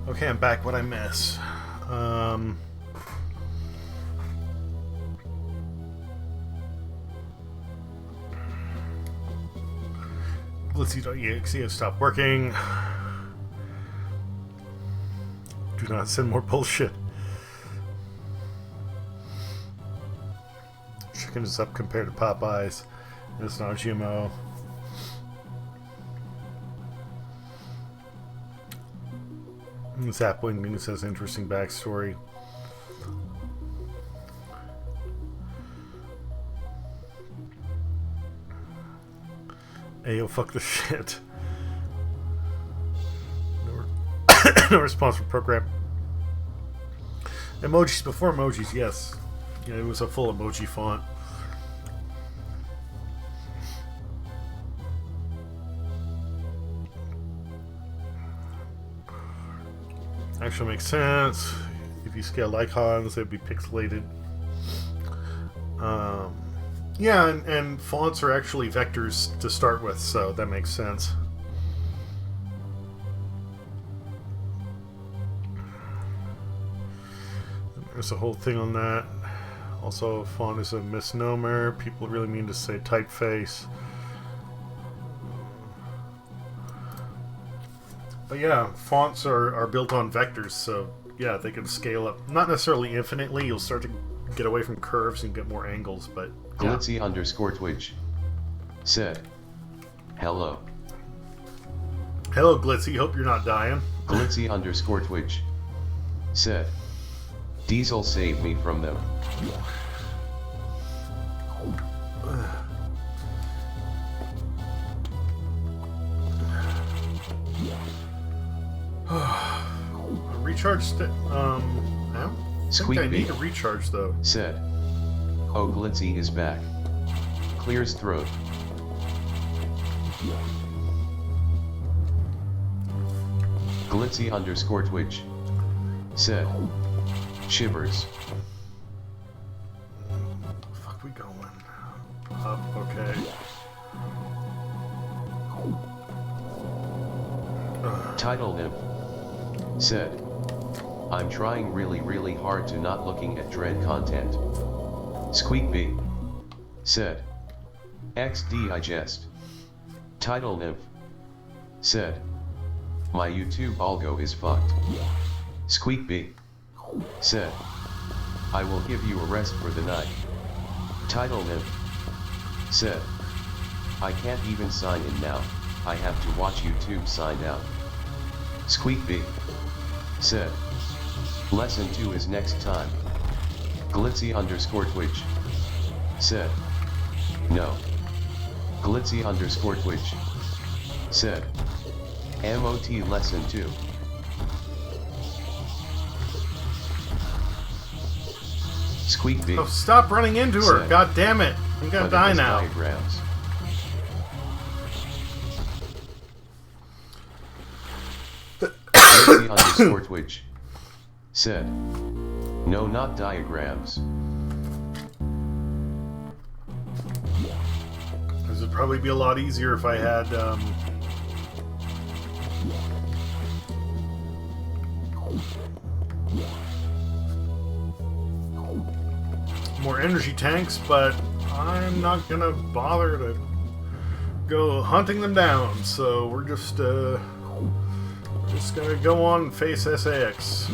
Okay, I'm back. What'd I miss? Glitzy.exe has stopped working. Do not send more bullshit. Chicken is up compared to Popeyes. It's not GMO. Zapwing News has interesting backstory. Ayo, fuck the shit. No response from program. Emojis before emojis, yes. Yeah, it was a full emoji font. Actually makes sense. If you scale icons, they'd be pixelated. Yeah, and fonts are actually vectors to start with, so that makes sense. There's a whole thing on that. Also, font is a misnomer. People really mean to say typeface. But yeah, fonts are built on vectors, so yeah, they can scale up. Not necessarily infinitely. You'll start to get away from curves and get more angles, but yeah.
Glitzy_Twitch said, hello.
Hello, Glitzy. Hope you're not dying.
Glitzy_Twitch said, Diesel saved me from them.
Recharge. I think I need to recharge though.
Said, oh, Glitzy is back. Clears throat. Glitzy_Twitch said, shivers.
Fuck, we going up? Okay.
Title Nymph said, I'm trying really hard to not looking at dread content. Squeakbee said, XD digest. Title Nymph said, my YouTube algo is fucked. Squeakbee said, I will give you a rest for the night. Title Nymph said, I can't even sign in now, I have to watch YouTube sign out. Squeakbee said, lesson 2 is next time. Glitzy_Twitch said, no. Glitzy_Twitch said, MOT lesson 2. Squeakbee.
Oh, stop running into her!
Said,
God damn it! I'm gonna die now.
Diagrams. Glitzy_Twitch said, no, not diagrams.
This would probably be a lot easier if I had more energy tanks, but I'm not gonna bother to go hunting them down, so we're just gonna go on and face SAX.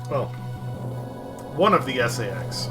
Well, one of the SAX.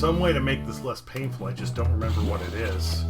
some way to make this less painful. I just don't remember what it is.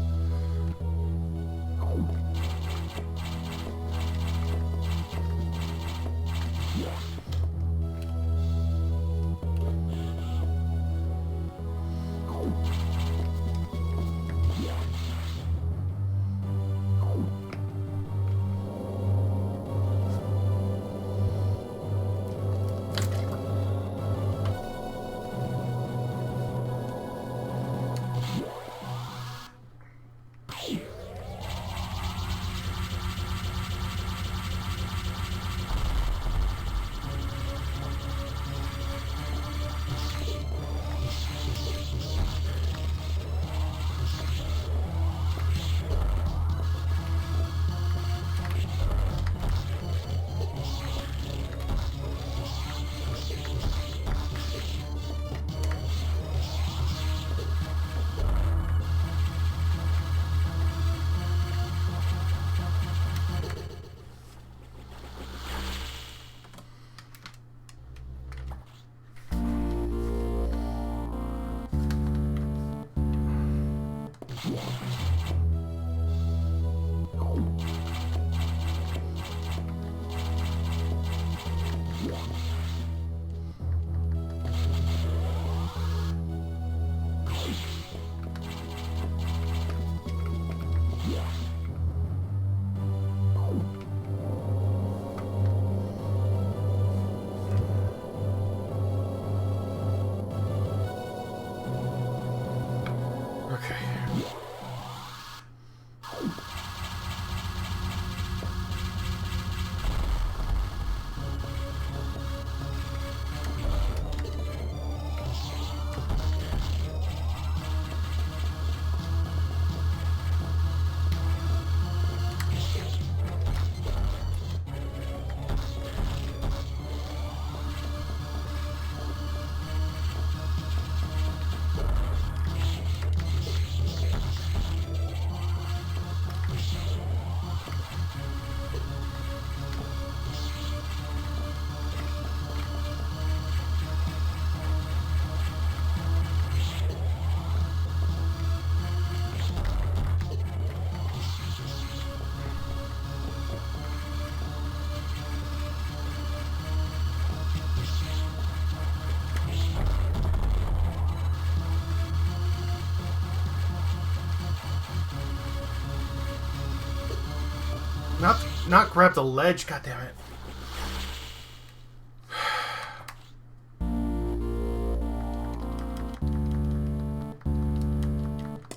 Not grab the ledge, goddammit.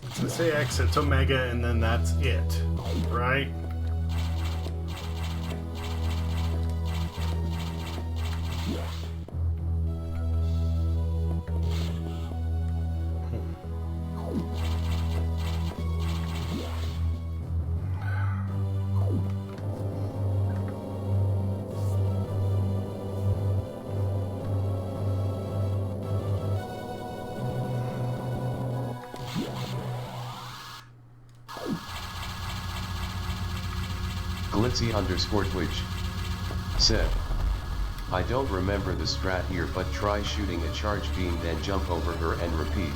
It's gonna say X, it's Omega, and then that's it, right?
Glitzy_Twitch said, I don't remember the strat here, but try shooting a charge beam then jump over her and repeat.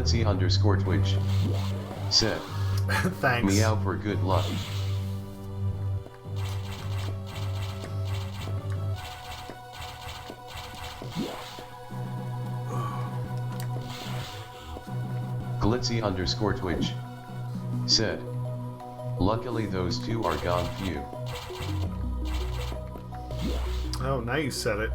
Glitzy_Twitch said,
Thanks.
meow for good luck. Glitzy_Twitch said, luckily those two are gone few.
Oh, now you said it.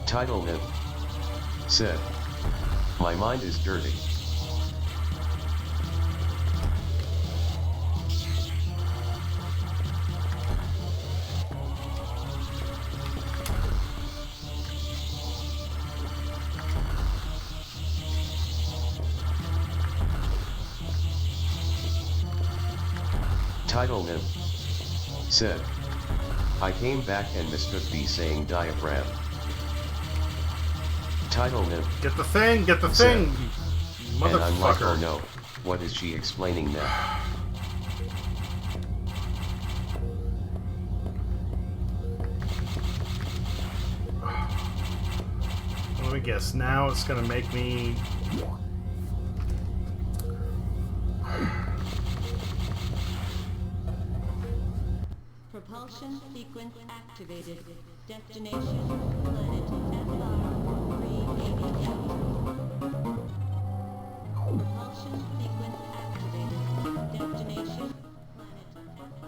Title Nib said, my mind is dirty. Title Nib said, I came back and mistook thee saying diaphragm. Title Nib.
Get the thing! Get the
said,
thing! You
and I'm like, oh
motherfucker.
no, what is she explaining now?
Let me guess. Now it's gonna make me...
Propulsion sequence activated. Destination, planet SR388. Propulsion sequence activated. Destination, planet SR388.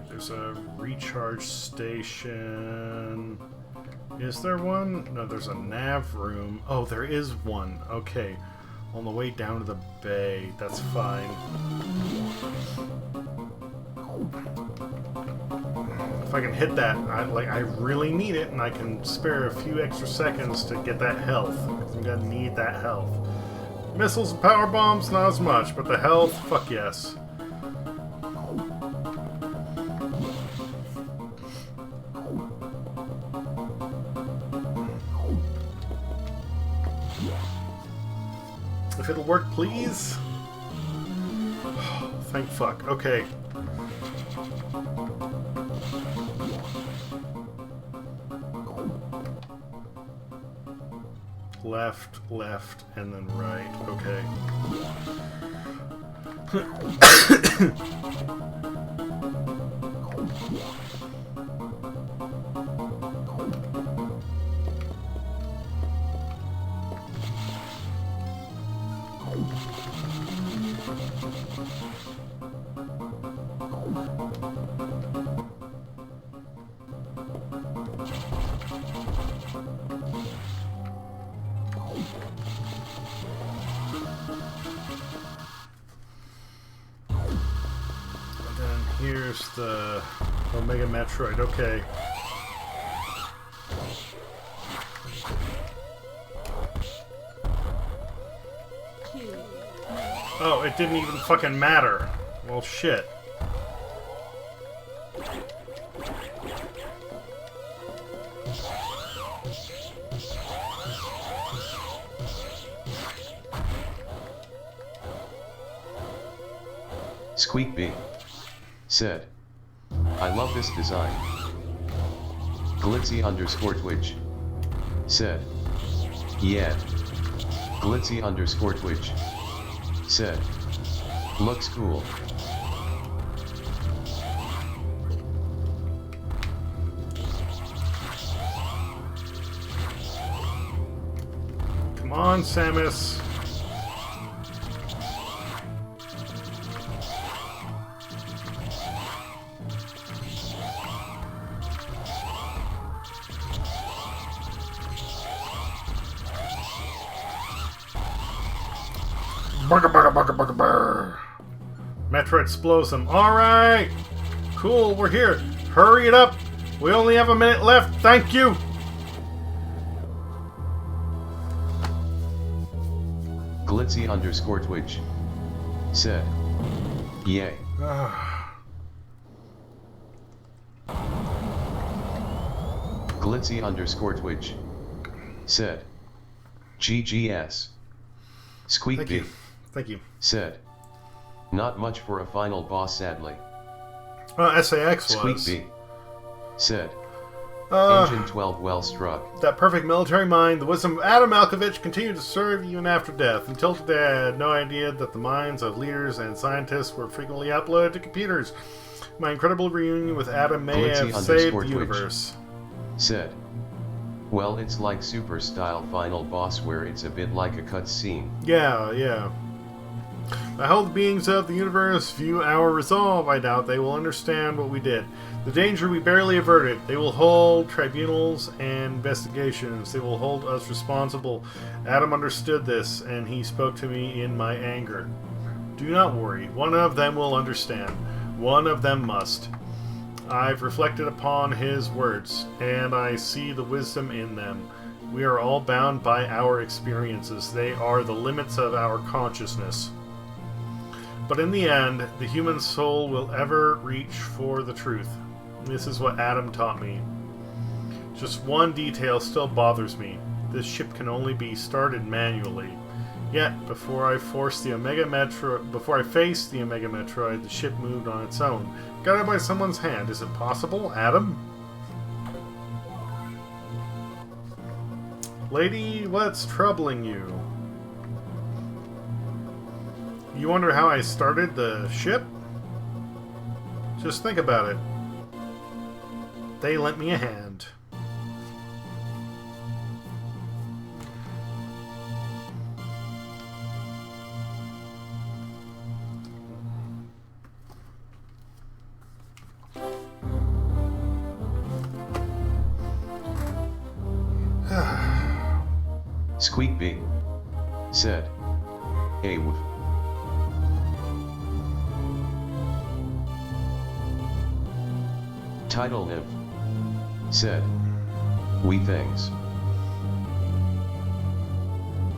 There's a recharge station. Is there one? No, there's a nav room. Oh, there is one. Okay. On the way down to the bay. That's fine. If I can hit that, I really need it, and I can spare a few extra seconds to get that health. I'm gonna need that health. Missiles and power bombs, not as much, but the health, fuck yes. If it'll work, please. Thank fuck. Okay. Left, left, and then right. Okay. Here's the Omega Metroid. Okay. Oh, it didn't even fucking matter. Well, shit.
Squeakbee said, I love this design. Glitzy underscore Twitch said, yeah. Glitzy underscore Twitch said, looks cool.
Come on, Samus. Bugger, bugger, bugger, bugger, bugger. Metroid explodes them. Alright! Cool, we're here. Hurry it up! We only have a minute left. Thank you!
Glitzy underscore Twitch said, yay. Glitzy underscore Twitch said, GGS.
Thank you.
Squeakbee
Thank you.
said, not much for a final boss sadly.
SAX was.
Squeakbee said, Engine 12 well struck.
That perfect military mind, the wisdom of Adam Malkovich, continued to serve even after death. Until today, I had no idea that the minds of leaders and scientists were frequently uploaded to computers. My incredible reunion with Adam may
Glitzy
have saved the
Twitch
universe.
Said, well, it's like super style final boss where it's a bit like a cutscene.
Yeah, yeah. I hope the beings of the universe view our resolve. I doubt they will understand what we did. The danger we barely averted. They will hold tribunals and investigations. They will hold us responsible. Adam understood this, and he spoke to me in my anger. Do not worry. One of them will understand. One of them must. I've reflected upon his words, and I see the wisdom in them. We are all bound by our experiences. They are the limits of our consciousness. But in the end, the human soul will ever reach for the truth. This is what Adam taught me. Just one detail still bothers me. This ship can only be started manually. Yet, before I faced the Omega Metroid, the ship moved on its own, guided by someone's hand. Is it possible, Adam? Lady, what's troubling you? You wonder how I started the ship? Just think about it. They lent me a hand.
Squeakbee said, hey woof. Title Nymph said, we thanks.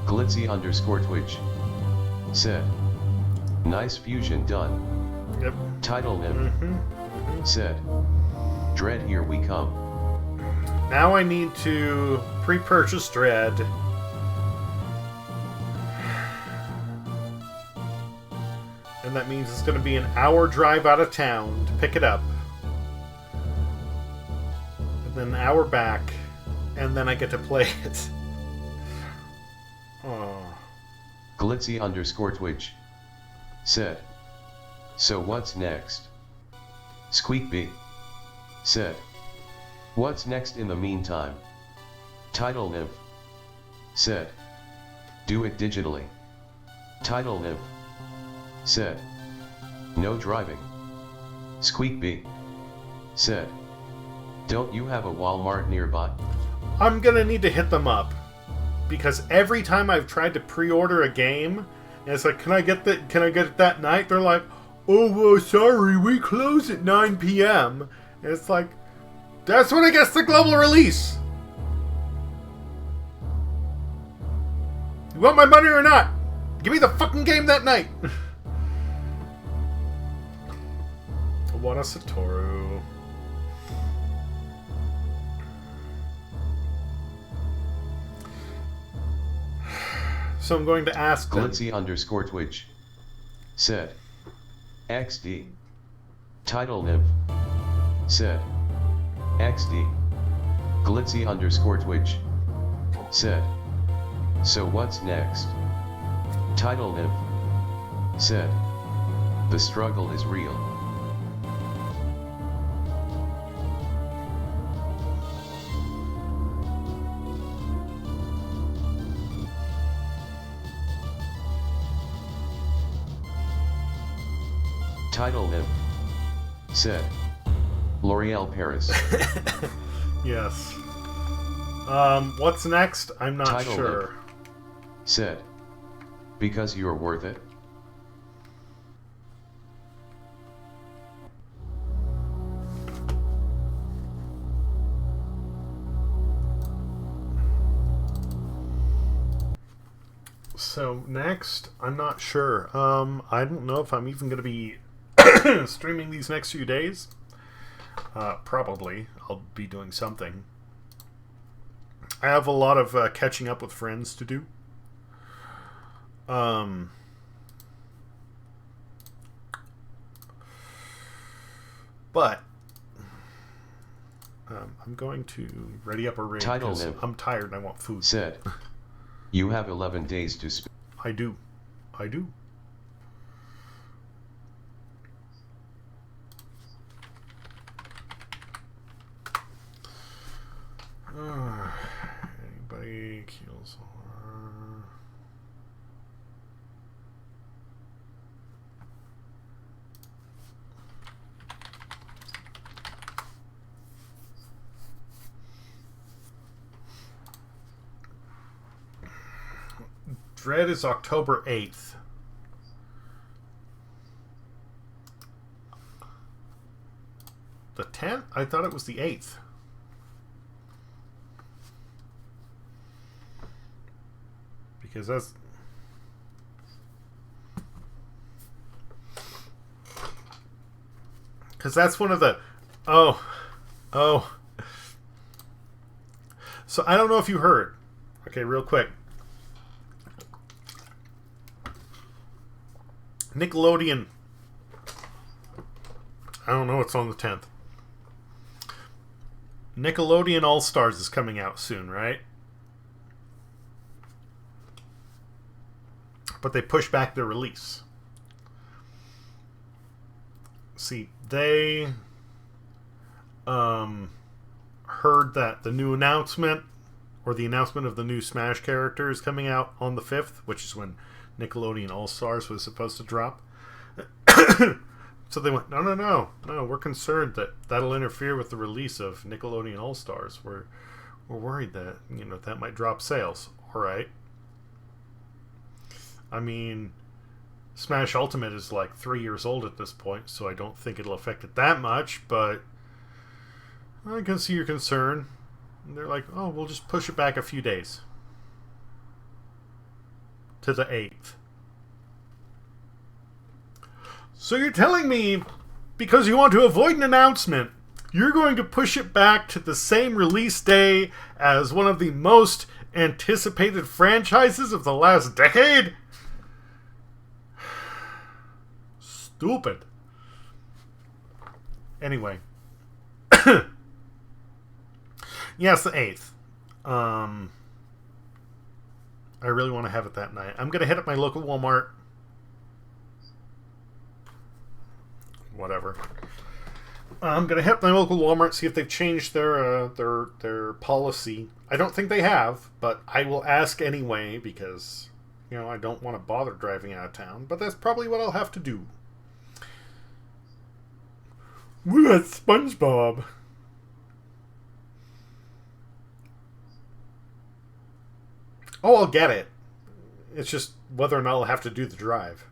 Glitzy underscore Twitch said, nice fusion done.
Yep.
Title Nymph said, Dread here we come.
Now I need to pre-purchase Dread. And that means it's going to be an hour drive out of town to pick it up. And then an hour back. And then I get to play it. Oh.
Glitzy underscore Twitch said, so what's next? Squeakbee said, what's next in the meantime? Title Nymph said, do it digitally. Title Nymph said, no driving. Squeakbee said, don't you have a Walmart nearby?
I'm gonna need to hit them up. Because every time I've tried to pre-order a game, and it's like, can I get it that night? They're like, oh, well, sorry, we close at 9 p.m. And it's like, that's when it gets the global release. You want my money or not? Give me the fucking game that night. I want a Satoru. So I'm going to ask them.
Glitzy underscore Twitch said, XD. Title Nymph. Said. XD. Glitzy underscore Twitch. Said. So what's next? Title Nymph. Said. The struggle is real. Title Nymph. Said. L'Oreal Paris.
Yes. What's next? I'm not
Title
sure.
Nymph. Said. Because you're worth it.
So next, I'm not sure. I don't know if I'm even going to be streaming these next few days. Probably. I'll be doing something. I have a lot of catching up with friends to do. But I'm going to ready up a raid
Title
because
Nymph.
I'm tired and I want food.
Said. You have 11 days to spend.
I do. Anybody kills or... Dread is October 8th. The 10th? I thought it was the 8th. Because that's... Because that's one of the... Oh. So I don't know if you heard. Okay, real quick. Nickelodeon. I don't know. It's on the 10th. Nickelodeon All Stars is coming out soon, right? But they pushed back their release. See, they heard that the new announcement, or the announcement of the new Smash character, is coming out on the 5th, which is when Nickelodeon All Stars was supposed to drop. So they went, no, we're concerned that that'll interfere with the release of Nickelodeon All Stars. We're worried that, that might drop sales. All right. I mean, Smash Ultimate is like 3 years old at this point, so I don't think it'll affect it that much, but I can see your concern. And they're like, oh, we'll just push it back a few days. To the 8th. So you're telling me, because you want to avoid an announcement, you're going to push it back to the same release day as one of the most anticipated franchises of the last decade? Stupid. Anyway. Yes, the 8th. I really want to have it that night. I'm going to hit up my local Walmart. Whatever. I'm going to hit up my local Walmart, see if they've changed their policy. I don't think they have, but I will ask anyway because, I don't want to bother driving out of town. But that's probably what I'll have to do. Woo, that's SpongeBob. Oh, I'll get it. It's just whether or not I'll have to do the drive.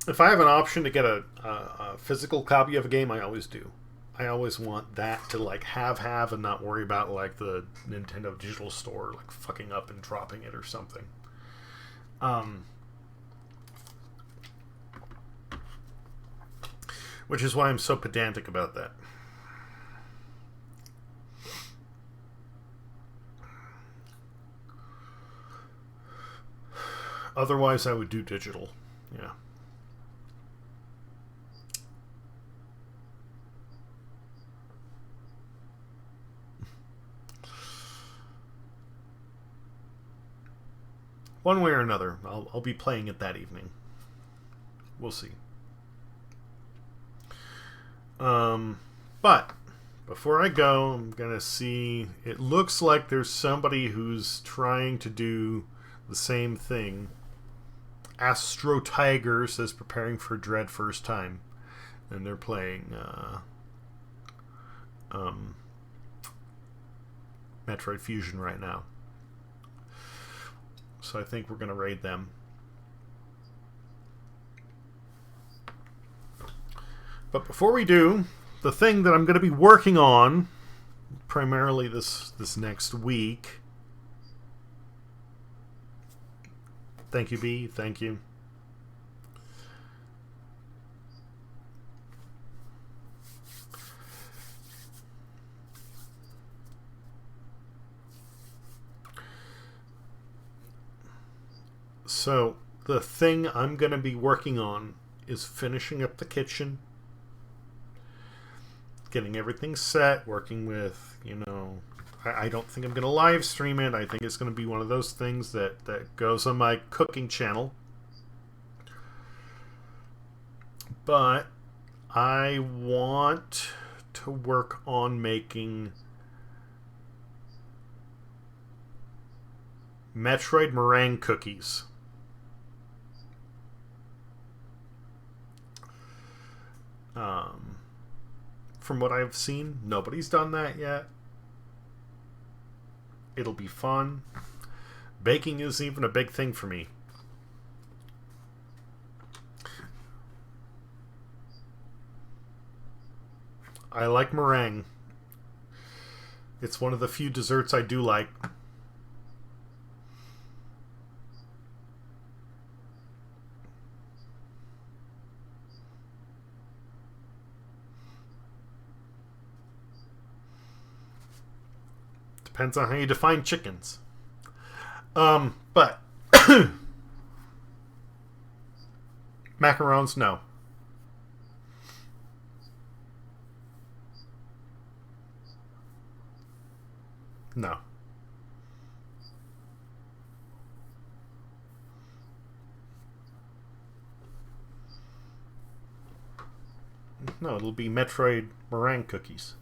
If I have an option to get a physical copy of a game, I always do. I always want that to have and not worry about the Nintendo Digital Store fucking up and dropping it or something. Which is why I'm so pedantic about that. Otherwise, I would do digital. Yeah. One way or another, I'll be playing it that evening. We'll see. But before I go, I'm gonna see. It looks like there's somebody who's trying to do the same thing. Astro Tiger says preparing for Dread first time, and they're playing Metroid Fusion right now. So I think we're going to raid them. But before we do, the thing that I'm going to be working on primarily this next week. Thank you, B. Thank you. So, the thing I'm going to be working on is finishing up the kitchen, getting everything set, working with, I don't think I'm going to live stream it. I think it's going to be one of those things that goes on my cooking channel. But I want to work on making Metroid meringue cookies. From what I've seen, nobody's done that yet. It'll be fun. Baking isn't even a big thing for me. I like meringue. It's one of the few desserts I do like. Depends on how you define chickens. But macarons, no. No. No, it'll be Metroid meringue cookies.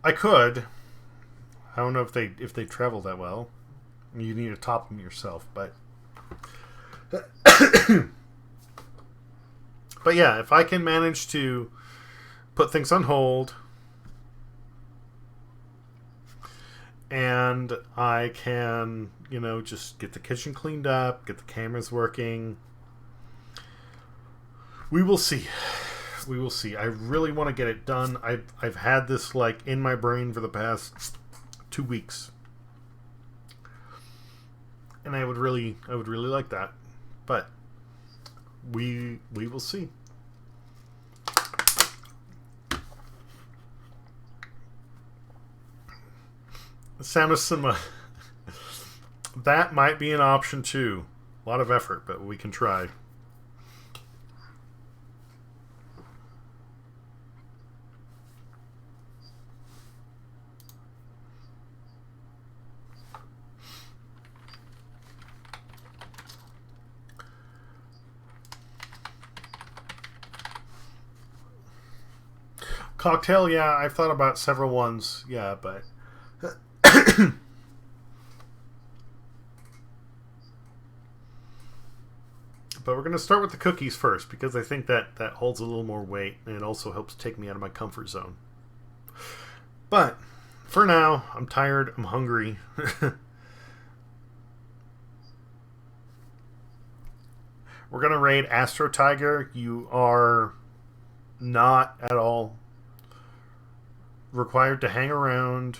I could. I don't know if they travel that well. You need to top them yourself, but but yeah, if I can manage to put things on hold and I can, just get the kitchen cleaned up, get the cameras working, we will see. We will see. I really want to get it done. I've had this in my brain for the past 2 weeks, and I would really like that. But we will see. Sound of Cinema. That might be an option too. A lot of effort, but we can try. Cocktail, yeah, I've thought about several ones, yeah, but but we're going to start with the cookies first, because I think that holds a little more weight, and it also helps take me out of my comfort zone. But for now, I'm tired, I'm hungry. We're going to raid Astro Tiger. You are not at all required to hang around.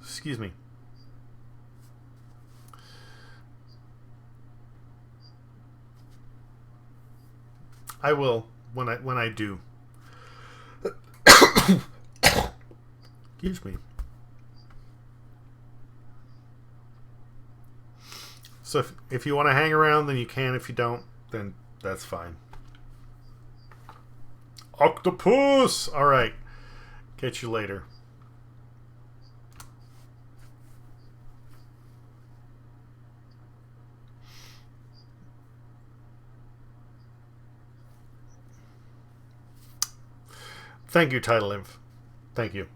Excuse me. I will when I do. Excuse me. So if you want to hang around, then you can. If you don't, then that's fine. Octopus! Alright. Catch you later. Thank you, Title Inf. Thank you.